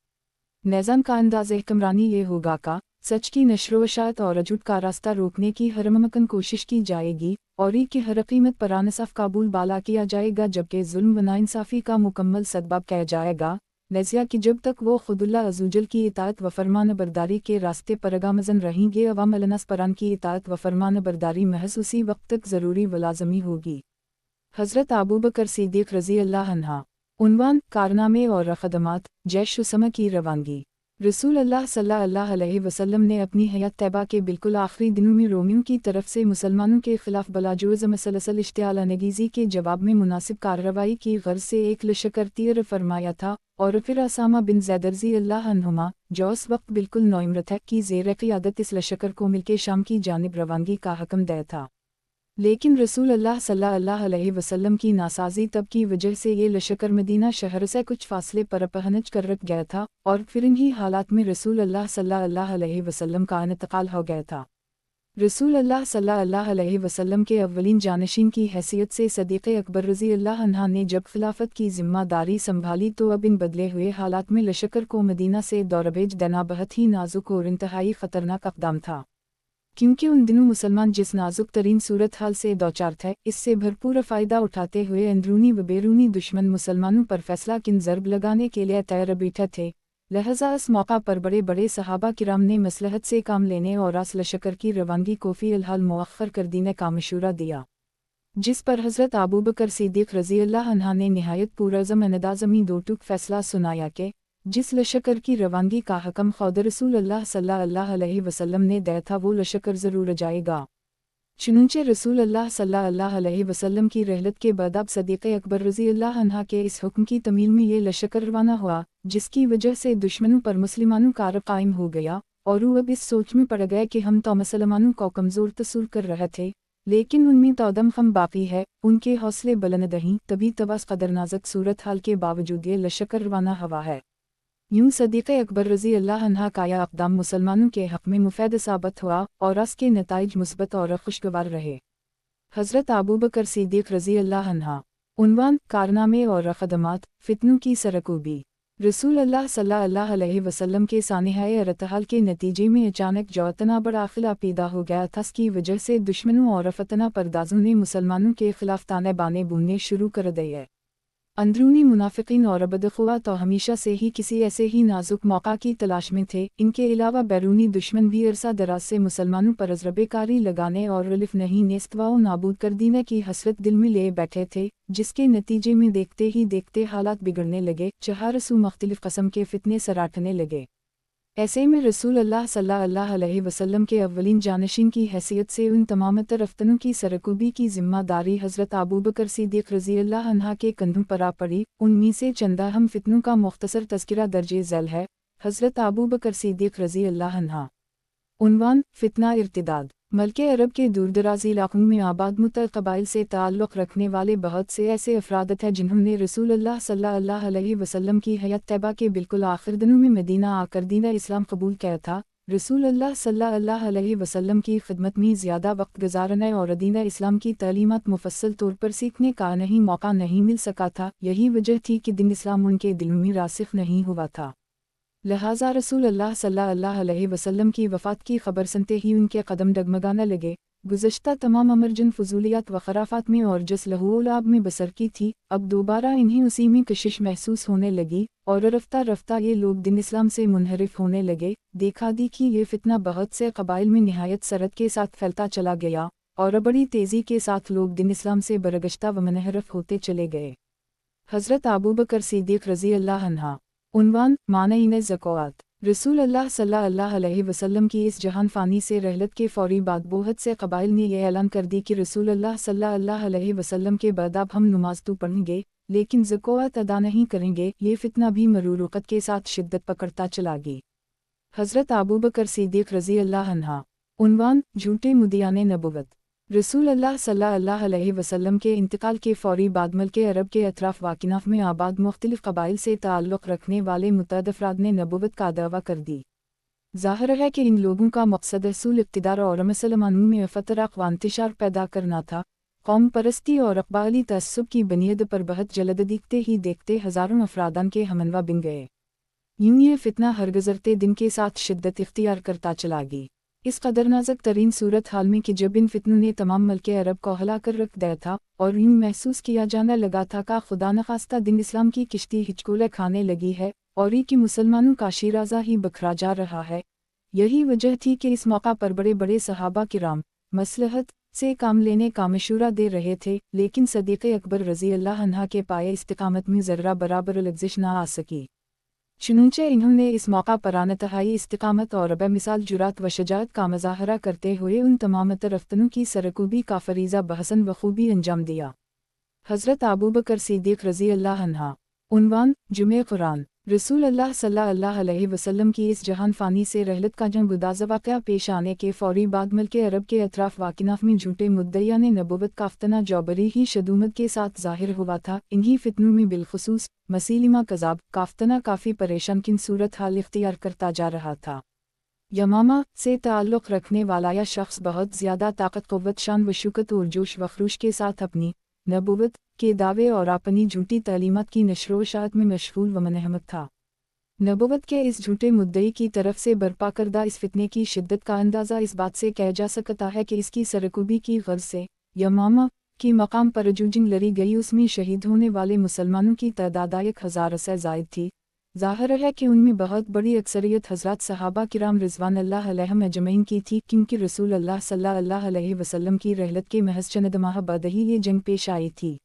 निज़ाम का अंदाज़ हुक्मरानी ये होगा का सच की नशर व इशाअत और झूठ का रास्ता रोकने की हर मुमकिन कोशिश की जाएगी और की हर कीमत पर इंसाफ काबूल बाला किया जाएगा, जबकि जुल्म व नाइंसाफ़ी का मुकम्मल सदबाब किया जाएगा। नज़िया कि जब तक वो खुदुल्लाह अज़्ज़वजल की इताअत व फरमान बरदारी के रास्ते पर गामज़न रहेंगे अवाम अलनास परान की इताअत व फरमान बरदारी महज उसी वक्त तक ज़रूरी व लाज़मी होगी। हज़रत अबू बकर सिद्दीक़ रज़ी अल्लाह अन्हा। उन्वान कारनामे और ख़दमात जैश उसमा की रवानगी। रसूल अल्लाह सल्लल्लाहु अलैहि वसल्लम ने अपनी हयात तैयबा के बिल्कुल आखिरी दिनों में रोमियों की तरफ से मुसलमानों के खिलाफ बलाजोज़ मसलसल इश्तिआल नगीज़ी के जवाब में मुनासिब कार्रवाई की गर्ज से एक लश्कर तैयार फरमाया था, और फिर उसामा बिन ज़ैद रज़ी अल्लाह अन्हुमा जो उस वक्त बिल्कुल नौइमरत है की ज़ेर क़ियादत इस लश्कर को मिलके शाम की जानिब रवानगी का हुक्म दिया था। लेकिन रसूल अल्लाह सल्लल्लाहु अलैहि वसल्लम की नासाज़ी तब की वजह से ये लश्कर मदीना शहर से कुछ फासले पर पहनच कर रख गया था, और फिर इन्हीं हालात में रसूल अल्लाह सल्लल्लाहु अलैहि वसल्लम का इंतकाल हो गया था। रसूल अल्लाह सल्लल्लाहु अलैहि वसल्लम के अव्वलीन जानशीन की हैसियत से सदीक़ अकबर रज़ी अल्लाह अन्हा ने जब खिलाफत की जिम्मेदारी संभाली तो अब इन बदले हुए हालात में लश्कर को मदीना से दौर भेज देना बहुत ही नाजुक और इंतहाई ख़तरनाक इक़दाम था, क्योंकि उन दिनों मुसलमान जिस नाजुक तरीन सूरत हाल से दौचार थे इससे भरपूर फ़ायदा उठाते हुए अंदरूनी व बैरूनी दुश्मन मुसलमानों पर फैसला किन ज़रब लगाने के लिए तैयार बैठे थे। लिहाजा इस मौका पर बड़े बड़े सहाबा किराम ने मसलहत से काम लेने और आस लश्कर की रवानगी को फ़िलहाल मुअख्खर कर देने का मशूरा दिया, जिस पर हज़रत अबू बकर सिद्दीक़ रज़ी अल्लाह अन्हा ने नहायत पुरज़म अंदाज़ दो टूक फ़ैसला सुनाया कि जिस लश्कर की रवानगी का हुक्म खुद रसूल अल्लाह सल्लल्लाहु अलैहि वसल्लम ने दिया था वो लश्कर ज़रूर जाएगा। चुनांचे रसूल अल्लाह सल्लल्लाहु अलैहि वसल्लम की रहलत के बाद अब सदीक़ अकबर रज़ी अल्लाह अन्हा के इस हुक्म की तमील में ये लश्कर रवाना हुआ, जिसकी वजह से दुश्मनों पर मुसलमानों का रब कायम हो गया, और वो अब इस सोच में पड़ गए कि हम तो मुसलमानों को कमज़ोर तस्वुर कर रहे थे, लेकिन उनमें तो दम खम बाकी है, उनके हौसले बुलंद नहीं, तभी तबास कदर नाजुक सूरत हाल के बावजूद ये लश्कर रवाना हुआ है। यूं सदीक़ अकबर रज़ी अल्लाह अन्हा का यह इक़दाम मुसलमानों के हक़ में मुफ़ीद साबित हुआ और उसके नताइज मुस्बत और खुशगवार रहे। हज़रत अबू बकर सिद्दीक़ रज़ी अल्लाह अन्हा। उन्वान कारनामे और ख़दमात फ़ितनों की सरकूबी। रसूल अल्लाह सल्लल्लाहु अलैहि वसल्लम के सानिहाए अरतहाल के नतीजे में अचानक जो इतना बड़ा ख़िला पैदा हो गया था, इसकी वजह से दुश्मनों और फतना परदाज़ों ने मुसलमानों के ख़िलाफ़ ताने बाने बुनने शुरू कर दिए। अंदरूनी मुनाफिकीन और बदखुआ तो हमेशा से ही किसी ऐसे ही नाजुक मौका की तलाश में थे। इनके अलावा बैरूनी दुश्मन भी अरसा दराज से मुसलमानों पर अजरबेकारी लगाने और रिलिफ नहीं नेस्तवा नाबूद कर देने की हसरत दिल में ले बैठे थे, जिसके नतीजे में देखते ही देखते हालात बिगड़ने लगे, चहारसू मुख्तलिफ कस्म के फितने सराटने लगे। ऐसे में रसूल अल्लाह सल्लल्लाहु अलैहि वसल्लम के अव्वलीन जानशीन की हैसियत से उन तमाम तरफ्तनों की सरकूबी की जिम्मेदारी हज़रत अबू बकर सिद्दीक़ रज़ी अल्लाह अन्हा के कंधों पर आ पड़ी। उनमें से चंद अहम फितनों का मुख्तसर तज़किरा दर्जे झैल है। हज़रत अबू बकर सिद्दीक़ रज़ी अल्लाह अन्हा। उन्वान: फितना इर्तिदाद। मल्के अरब के दूरदराजी इलाकों में आबाद मुतअद्दिद कबाइल से ताल्लुक़ रखने वाले बहुत से ऐसे अफराद हैं जिन्होंने रसूल अल्लाह सल्लल्लाहु अलैहि वसल्लम की हयात तैयबा के बिल्कुल आखिर दिनों में मदीना आकर दीन इस्लाम कबूल किया था। रसूल अल्लाह सल्लल्लाहु अलैहि वसल्लम की खिदमत में ज़्यादा वक्त गुजारने और दीन इस्लाम की तालीमात मुफस्सल तौर पर सीखने का मौका नहीं मिल सका था। यही वजह थी कि दीन इस्लाम उनके दिल में रासिख नहीं हुआ था। लिहाजा रसूल अल्लाह सल्लल्लाहु अलैहि वसल्लम की वफ़ात की खबर सुनते ही उनके कदम डगमगाने लगे। गुज़श्ता तमाम अमर जिन फजूलियात व खराफात में और जिस लहू-ओ-लाब में बसर की थी, अब दोबारा इन्हें उसी में कशिश महसूस होने लगी और रफ्ता रफ्ता ये लोग दीन इस्लाम से मुनहरिफ होने लगे। देखा देखी ये फितना बहुत से कबाइल में निहायत सरत के साथ फैलता चला गया और बड़ी तेज़ी के साथ लोग दीन इस्लाम से बरगश्ता व मुनहरिफ होते चले गए। हज़रत अबू बकर सिद्दीक़ रज़ी अल्लाह अन्हा। उन्वान: माने ज़कात। रसूल अल्लाह सल्लल्लाहु अलैहि वसल्लम की इस जहान फ़ानी से रहलत के फ़ौरी बाद बहुत से कबाइल ने यह ऐलान कर दी कि रसूल अल्लाह सल्लल्लाहु अलैहि वसल्लम के बाद अब हम नमाज तो पढ़ेंगे लेकिन ज़कात अदा नहीं करेंगे। ये फितना भी मरूरुक़त के साथ शिद्दत पकड़ता चला गया। हज़रत अबू बकर सिद्दीक़ रज़ी अल्लाह अन्हा। उन्वान: झूठे मुद्दियाने नबुवत। रसूल अल्लाह सल्लल्लाहु अलैहि वसल्लम के इंतकाल के फ़ौरी बाद मल्के अरब के अतराफ़ वाकिनाफ़ में आबाद मुख्तलिफ़ कबाइल से ताल्लुक़ रखने वाले मुतअद्दिद अफ़राद ने नबुवत का दावा कर दी। ज़ाहिर है कि इन लोगों का मकसद रसूल इक़्तिदार और मुसलमानों में फ़तराक़ व इंतिशार पैदा करना था। कौम परस्ती और अक़बाली तअस्सुब की बुनियाद पर बहुत जल्द देखते ही देखते हज़ारों अफ़रादान के हमनवा बन गए। यूँ ये फितना हर गुज़रते दिन के साथ शिद्दत इख्तियार करता चला गया। इस कदर नाजुक तरीन सूरत हाल में कि जब इन फितनों ने तमाम मल्के अरब को हिला कर रख दिया था और यूँ महसूस किया जाने लगा था कि खुदा न खास्ता दिन इस्लाम की किश्ती हिचकोले खाने लगी है और कि मुसलमानों का शिराजा ही बखरा जा रहा है। यही वजह थी कि इस मौका पर बड़े बड़े सहाबा किराम मसलहत से काम लेने का मशूरा दे रहे थे, लेकिन सदीक़ अकबर रज़ी अल्लाह अन्हा के पाए इस्तिकामत में ज़र्रा बराबर लग़ज़िश न आ सकी। चुनांचे इन्होंने इस मौका पर इंतहाई इस्तिकामत और बेमिसाल जुरात व शजाअत का मुज़ाहरा करते हुए उन तमाम तरफ्तनों की सरकूबी का फरीज़ा बहसन बखूबी अंजाम दिया। हज़रत अबू बकर सिद्दीक़ रज़ी अल्लाह अन्हा। उन्वान: जुमे कुरान। रसूल अल्लाह सल्लल्लाहु अलैहि वसल्लम की इस जहान फ़ानी से रहलत का जंग गुदाज़ वाक़या पेश आने के फ़ौरी बाद मल्के अरब के अतराफ़ वाकिनाफ़ में झूठे मुद्दईयाने नबुव्वत का फ़तना जौबरी ही शदूमत के साथ ज़ाहिर हुआ था। इन्हीं फितनों में बिलख़ुसूस मसीलिमा कज़ाब का फ़तना काफ़ी परेशान किन सूरत हाल इख्तियार करता जा रहा था। यमामा से ताल्लुक़ रखने वाला यह शख्स बहुत ज़्यादा ताकत क़ुव्वत शान व शौकत और जोश व ख़ुरूश के साथ अपनी नबुव्वत के दावे और अपनी झूठी तालीमात की नशर व इशाअत में मशगूल व मुनहमक था। नबुव्वत के इस झूठे मुद्दई की तरफ से बर्पा करदा इस फितने की शिद्दत का अंदाज़ा इस बात से किया जा सकता है कि इसकी सरकूबी की गर्ज़ से यमामा की मकाम पर जो जंग लड़ी गई उसमें शहीद होने वाले मुसलमानों की तादाद 1000 से ज़ायद थी। ज़ाहिर है कि उनमें बहुत बड़ी अक्सरियत हज़रात सहाबा किराम रिज़वानुल्लाह अलैहिम अजमईन की थी, क्योंकि रसूल अल्लाह सल्लल्लाहु अलैहि वसल्लम की रहलत के महज़ चंद माह बाद ही ये जंग पेश आई थी।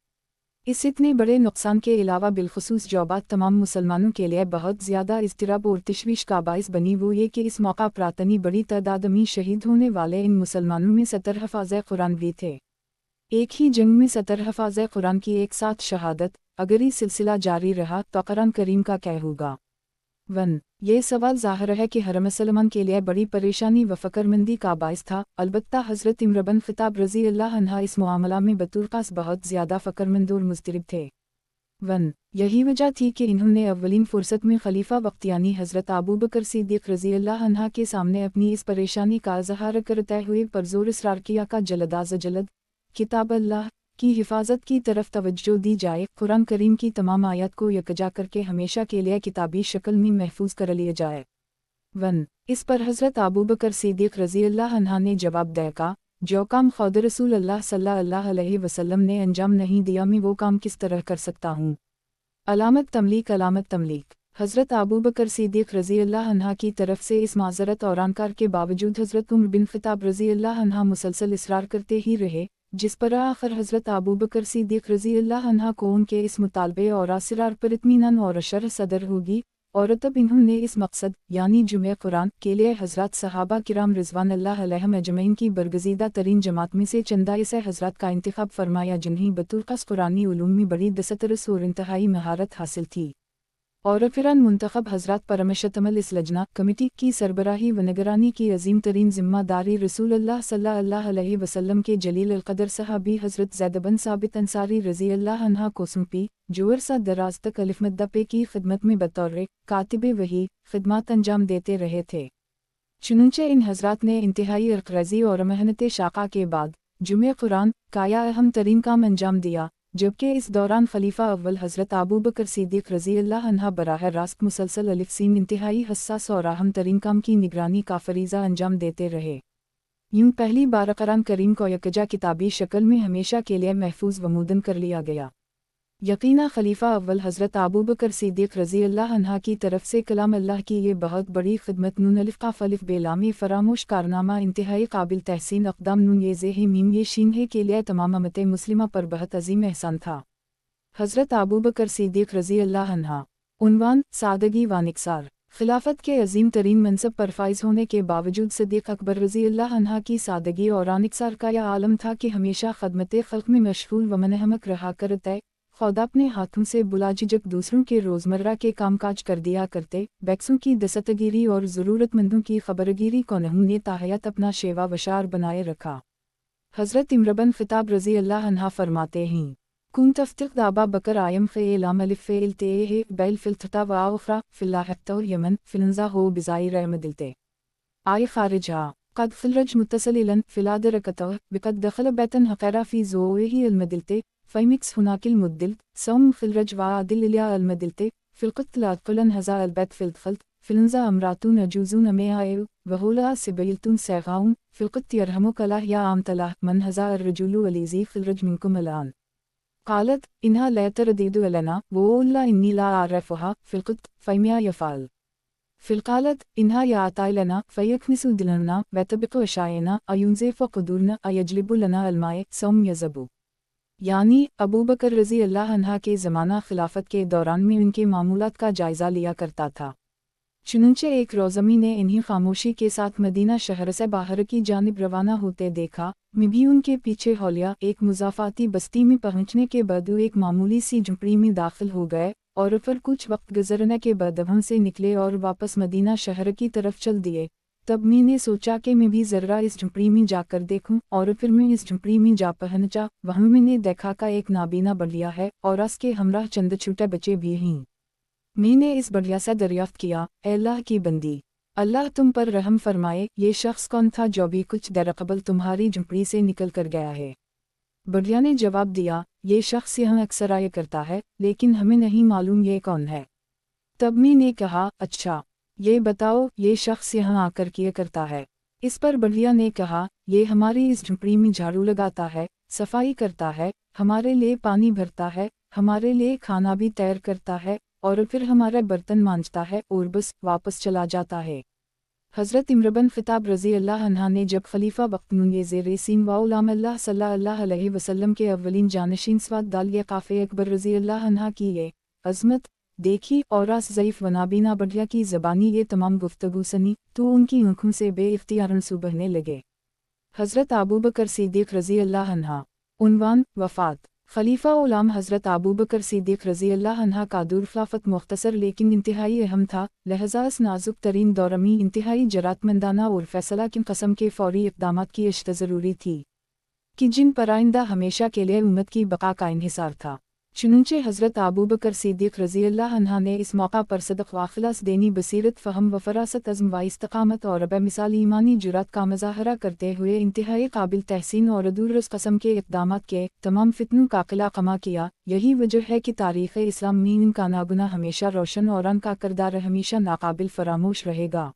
इस इतने बड़े नुकसान के अलावा बिलखुसूस जो बात तमाम मुसलमानों के लिए बहुत ज़्यादा इज़्तिराब और तशवीश का बाइस बनी वो ये कि इस मौका पर इतनी बड़ी तादाद में शहीद होने वाले इन मुसलमानों में 70 हफ़ाज़े कुरान भी थे। एक ही जंग में 70 हफ़ाज़े कुरान की एक साथ शहादत, अगर ये सिलसिला जारी रहा तो कुरान करीम का क्या होगा। 1. ये सवाल ज़ाहिर है कि हर मुसलमान के लिए बड़ी परेशानी व फ़क्रमंदी का बाइस था। अलबत्ता हज़रत इमर बिन ख़त्ताब रज़ी अल्लाह अन्हा इस मामला में बतौर ख़ास बहुत ज़्यादा फ़क्रमंद और मुज़तरिब थे। 1. यही वजह थी कि इन्होंने अव्वलीन फ़ुर्सत में खलीफा वक्त यानी हज़रत अबू बकर सिद्दीक़ रज़ी अल्लाह अन्हा के सामने अपनी इस परेशानी का इज़हार करते हुए परज़ोर इसरार किया का जल्द जल्द किताब अल्लाह की हिफाजत की तरफ तवज्जो दी जाए, कुरान करीम की तमाम आयत को यकजा करके हमेशा के लिए किताबी शक्ल में महफूज कर लिया जाए। 1. इस पर हज़रत अबू बकर सिद्दीक़ रज़ी अल्लाह अन्हा ने जवाब दिया, जो काम खुद रसूल अल्लाह सल्लल्लाहु अलैहि वसल्लम ने अंजाम नहीं दिया मैं वो काम किस तरह कर सकता हूँ। علامت तमलीक हज़रत अबू बकर सिद्दीक़ रज़ी अल्लाह अन्हा की तरफ से इस माज़रत और अनकार के बावजूद हज़रत उम्र बिन ख़त्ताब रज़ी अल्लाह अन्हा मुसलसल इसरार करते ही रहे, जिस पर आखिर हज़रत अबू बकर सिद्दीक़ रज़ी अल्लाह अन्हा को उनके इस मुतालबे और असरार पर इत्मीनान और शरह सदर होगी, और तब इन्होंने इस मकसद यानी जुमे कुरान के लिए हज़रत सहाबा किराम रिज़वान अल्लाह अलैहिम अजमईन की बरगज़ीदा तरीन जमात में से चंदा इसे हज़रत का इंतखाब फरमाया, जिन्हें बतौर ख़ास कुरानी उलूम में बड़ी दस्तरस और इंतहाई महारत हासिल थी। और फिरन मुंतखब हज़रत परमशतमल इस लजना कमेटी की सरबराही व निगरानी की अजीम तरीन ज़िम्मेदारी रसूल अल्लाह सल्लल्लाहु अलैहि वसल्लम के जलील अल-क़दर सहाबी हज़रत ज़ैद बिन साबित अंसारी रज़ी अल्लाह अन्हा को सौंपी, जो अरसा दराज तक अलिफ मद्दपे की खिदमत में बतौर कातिबे वही खिदमत अंजाम देते रहे थे। चुनंचे इन हज़रात ने इंतहाई अरक़रज़ी और मेहनत शाक़ा के बाद जुमे कुरान का यह अहम तरीन काम अंजाम दिया, जबकि इस दौरान खलीफा अव्वल हज़रत अबू बकर सिद्दीक़ रज़ी अल्लाह अन्हा बराह रास्त मुसलसल अलिफ सीन इंतहाई हसास और अहम तरीन काम की निगरानी का फरीज़ा अंजाम देते रहे। यूँ पहली बार कुरान करीम को यकजा किताबी शक्ल में हमेशा के लिए महफूज व मुदन कर लिया गया। यकीना खलीफा अव्वल हज़रत अबू बकर सिद्दीक़ रज़ी अल्लाह अन्हा की तरफ से कलाम अल्लाह की ये बहुत बड़ी खिदमत नून अलिफ क़ाफ़ अलिफ बेलामी फ़रामोश कारनामा इंतहाई काबिल तहसीन अक़दाम नून ये ज़े है मीम ये शीन है के लिए तमाम उम्मत मुस्लिमा पर बहुत अजीम एहसान था। हज़रत अबू बकर सिद्दीक़ रज़ी अल्लाह अन्हा उन्वान सादगी व निक्सार खिलाफत के अजीम तरीन मनसब पर फाइज होने के बावजूद सिद्दीक़ अकबर रज़ी अल्लाह अन्हा की सादगी और अनिक्सार का यह आलम था कि हमेशा खदमत ख़ल्क़ में मशगूल व मनहमक रहा करते, खुद अपने हाथों से बुला झिझक दूसरों के रोज़मर्रा के कामकाज कर दिया करते, बैक्सों की दस्तगिरी और ज़रूरतमंदों की खबरगिरी को उन्होंने ताहयात अपना शेवा वशार बनाए रखा। हज़रत इम्र बिन ख़त्ताब रज़ी अल्लाह अन्हा फरमाते हैं, कुन तफ्तिक़ अबा बकर आयम फ़ेल अमल फ़ेल ते है बैल फ़िलतता व आख़रा फ़िल्लाहत और यमन फ़िलंज़ा हो बिज़ाई रहमदिलते आय ख़ारिजा क़द फ़िलरज मुत्तसलिलन फ़िलादरकतव बिक़द दखल बैतन हक़ैरा फ़ी ज़ोही अलमदिलते फ़ैमिक्स हुनाकिल मुद्दिल सौम फ़िलरज व आदिल इल्या अलमदिलते फ़िलक़त लाक़लन हज़ा अलबैत फ़िलतफ़ल्त फ़िलंज़ा अमरातून अजूज़ून अमे आयु वहुला सिबैलतून सैग़ाउन फ़िलक़त यरहमुकल्लाह या आमतलाह मन हज़ा अर्रजुलु अलीज़ी फ़िलरज मिनकुम अलान क़ालत इन्हा लैतरदीदु अलना वोल्ला इन्नी ला आरफ़ुहा फ़िलक़त फ़ैमिया यफ़ाल फ़िलक़ालत इन्हा याताई लना फ़यकनिसु दिलना वतबिक़ु अशायना अयुनज़ेफ़ क़ुदूरना अयजलिबु लना अलमाए सौम यज़बु। यानी अबू बकर रज़ी अल्लाह अन्हा के ज़माना खिलाफत के दौरान में उनके मामूलात का जायज़ा लिया करता था। चुनंचे एक रोज़मी ने इन्हीं खामोशी के साथ मदीना शहर से बाहर की जानिब रवाना होते देखा, मैं भी उनके पीछे हौलिया एक मुज़ाफ़ाती बस्ती में पहुँचने के बाद एक मामूली सी झुंपड़ी में दाखिल हो गए, और फिर कुछ वक्त गुजरने के बाद वहाँ से निकले और वापस मदीना शहर की तरफ चल दिए। तब मैंने सोचा कि मैं भी ज़रा इस झुंपड़ी में जाकर देखूं, और फिर मैं इस झुंपड़ी में जा पहुंचा। वहाँ मैंने देखा का एक नाबीना बढ़िया है और उसके हमराह चंद छोटे बच्चे भी हैं। मैंने इस बढ़िया से दरियाफ्त किया, ए अल्लाह की बंदी, अल्लाह तुम पर रहम फरमाए, ये शख्स कौन था जो भी कुछ देर कबल तुम्हारी झुंपड़ी से निकल कर गया है? बढ़िया ने जवाब दिया, ये शख्स यहाँ अक्सर आया करता है, लेकिन हमें नहीं मालूम ये कौन है। तब मैंने कहा, अच्छा ये बताओ ये शख्स यहाँ आकर क्या करता है? इस पर बढ़िया ने कहा, ये हमारी इस झुंपड़ी में झाड़ू लगाता है, सफाई करता है, हमारे लिए पानी भरता है, हमारे लिए खाना भी तैयार करता है, और फिर हमारा बर्तन मांजता है और बस वापस चला जाता है। हज़रत इम्र बिन ख़त्ताब रज़ी अल्लाह अन्हा ने जब खलीफा वक्त नून ज़ेर-ए-सीन व उलामा अल्लाह सल्लल्लाहु अलैहि वसल्लम के अव्वलीन जानशीन स्वाद दालिया काफ़े अकबर रज़ी अल्लाह अन्हा की ये अज़मत देखी और आस ज़ईफ़ व नाबीना बढ़िया की ज़बानी ये तमाम गुफ्तगू सनी, तो उनकी आँखों से बे-इख्तियारन आंसू बहने लगे। हज़रत अबू बकर सिद्दीक़ रज़ी अल्लाह अन्हा उन्वान वफ़ात खलीफा उलाम हज़रत अबू बकर सिद्दीक़ रज़ी अल्लाह अन्हा का दूर ख़िलाफ़त मुख्तसर लेकिन इंतहाई अहम था, लिहाजा इस नाजुक तरीन दौर में इंतहाई जरातमंदाना और फ़ैसला किन कस्म के फ़ौरी इक़दामात की अश्त ज़रूरी थी कि जिन पर आइंदा हमेशा के लिए उम्मत की बका का इन्हिसार था। चुनंचे हज़रत अबू बकर सिद्दीक़ रज़ी अल्लाह अन्हा ने इस मौका पर सदक़ व इख़लास देनी बसीरत फ़हम व फ़रासत अज़्म व इस्तक़ामत और बेमिसाल ईमानी जुरात का मुज़ाहरा करते हुए इंतहाई काबिल तहसीन और दुरुस्त क़स्म के इक़दामात के तमाम फ़ितनों का क़िला क़मा किया। यही वजह है कि तारीख़ इस्लाम में इनका नागुना हमेशा रोशन और इनका किरदार हमेशा नाकाबिल फ़रामोश रहेगा।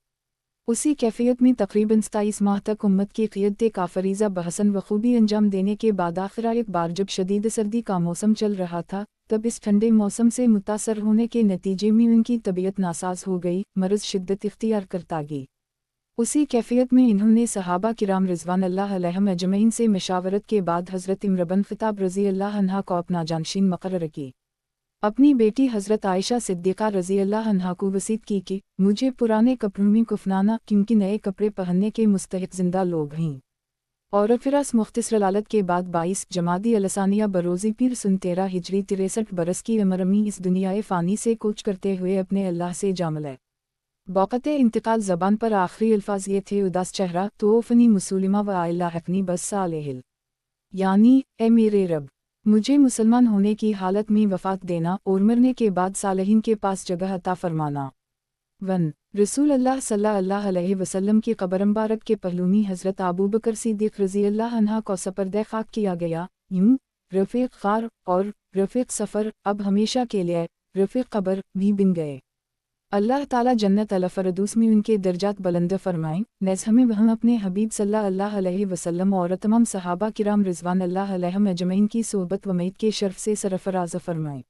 उसी कैफियत में तकरीबन 27 माह तक उम्मत की क़ियदत काफरीज़ा बहसन बखूबी अंजाम देने के बाद आखिर एक बार जब शदीद सर्दी का मौसम चल रहा था, तब इस ठंडे मौसम से मुतासर होने के नतीजे में उनकी तबीयत नासाज हो गई, मर्ज़ शिद्दत इख्तियार करता गई। उसी कैफियत में इन्होंने सहाबा किराम रिज़वान अल्लाह अलैहिम अजमईन से मशावरत के बाद हज़रत इम्र बिन ख़त्ताब रज़ी अल्लाह अन्हा को अपना जानशीन मुक़र्रर की। अपनी बेटी हज़रत आयशा सिद्दीक़ा रज़ी अल्लाह अन्हा को वसीयत की कि मुझे पुराने कपड़ों में कफनाना, क्योंकि नए कपड़े पहनने के मुस्तहिक़ ज़िंदा लोग हैं। और फिरास मुख्तसर लालत के बाद 22 जमादी अलसानिया बरोज़ी पीर सन 13 हिजरी 63 बरस की अमरमी इस दुनियाए फ़ानी से कूच करते हुए अपने अल्लाह से जामले बौक़ते इंतकाल ज़बान पर आखिरी अल्फाज ये थे, उदास चेहरा तोफ़नी मुसलिमा व आइला हफ़नी बस सालेहिल, यानी ए मेरे रब, मुझे मुसलमान होने की हालत में वफ़ात देना और मरने के बाद सालहीन के पास जगह अता फरमाना। 1 रसूल अल्लाह सल्लल्लाहु अलैहि वसल्लम की क़ब्र मुबारक के पहलू में हज़रत अबू बकर सिद्दीक़ रज़ी अल्लाह अन्हा को सपर्दे खाक किया गया, यूं रफ़ीक़ ग़ार और रफ़ीक़ सफ़र अब हमेशा के लिए रफ़ीक़ क़ब्र भी बन गए। अल्लाह ताला जन्नत अल फ़रदौस में उनके दर्जात बुलंद फरमाएं। नेज़ हमें वह अपने हबीब सल्लल्लाहु अलैहि वसल्लम और तमाम सहाबा किराम रिज़वान अल्लाह अलैहिम अजमईन की सोहबत व मईत के शर्फ़ से सरफ़राज़ फरमाएं।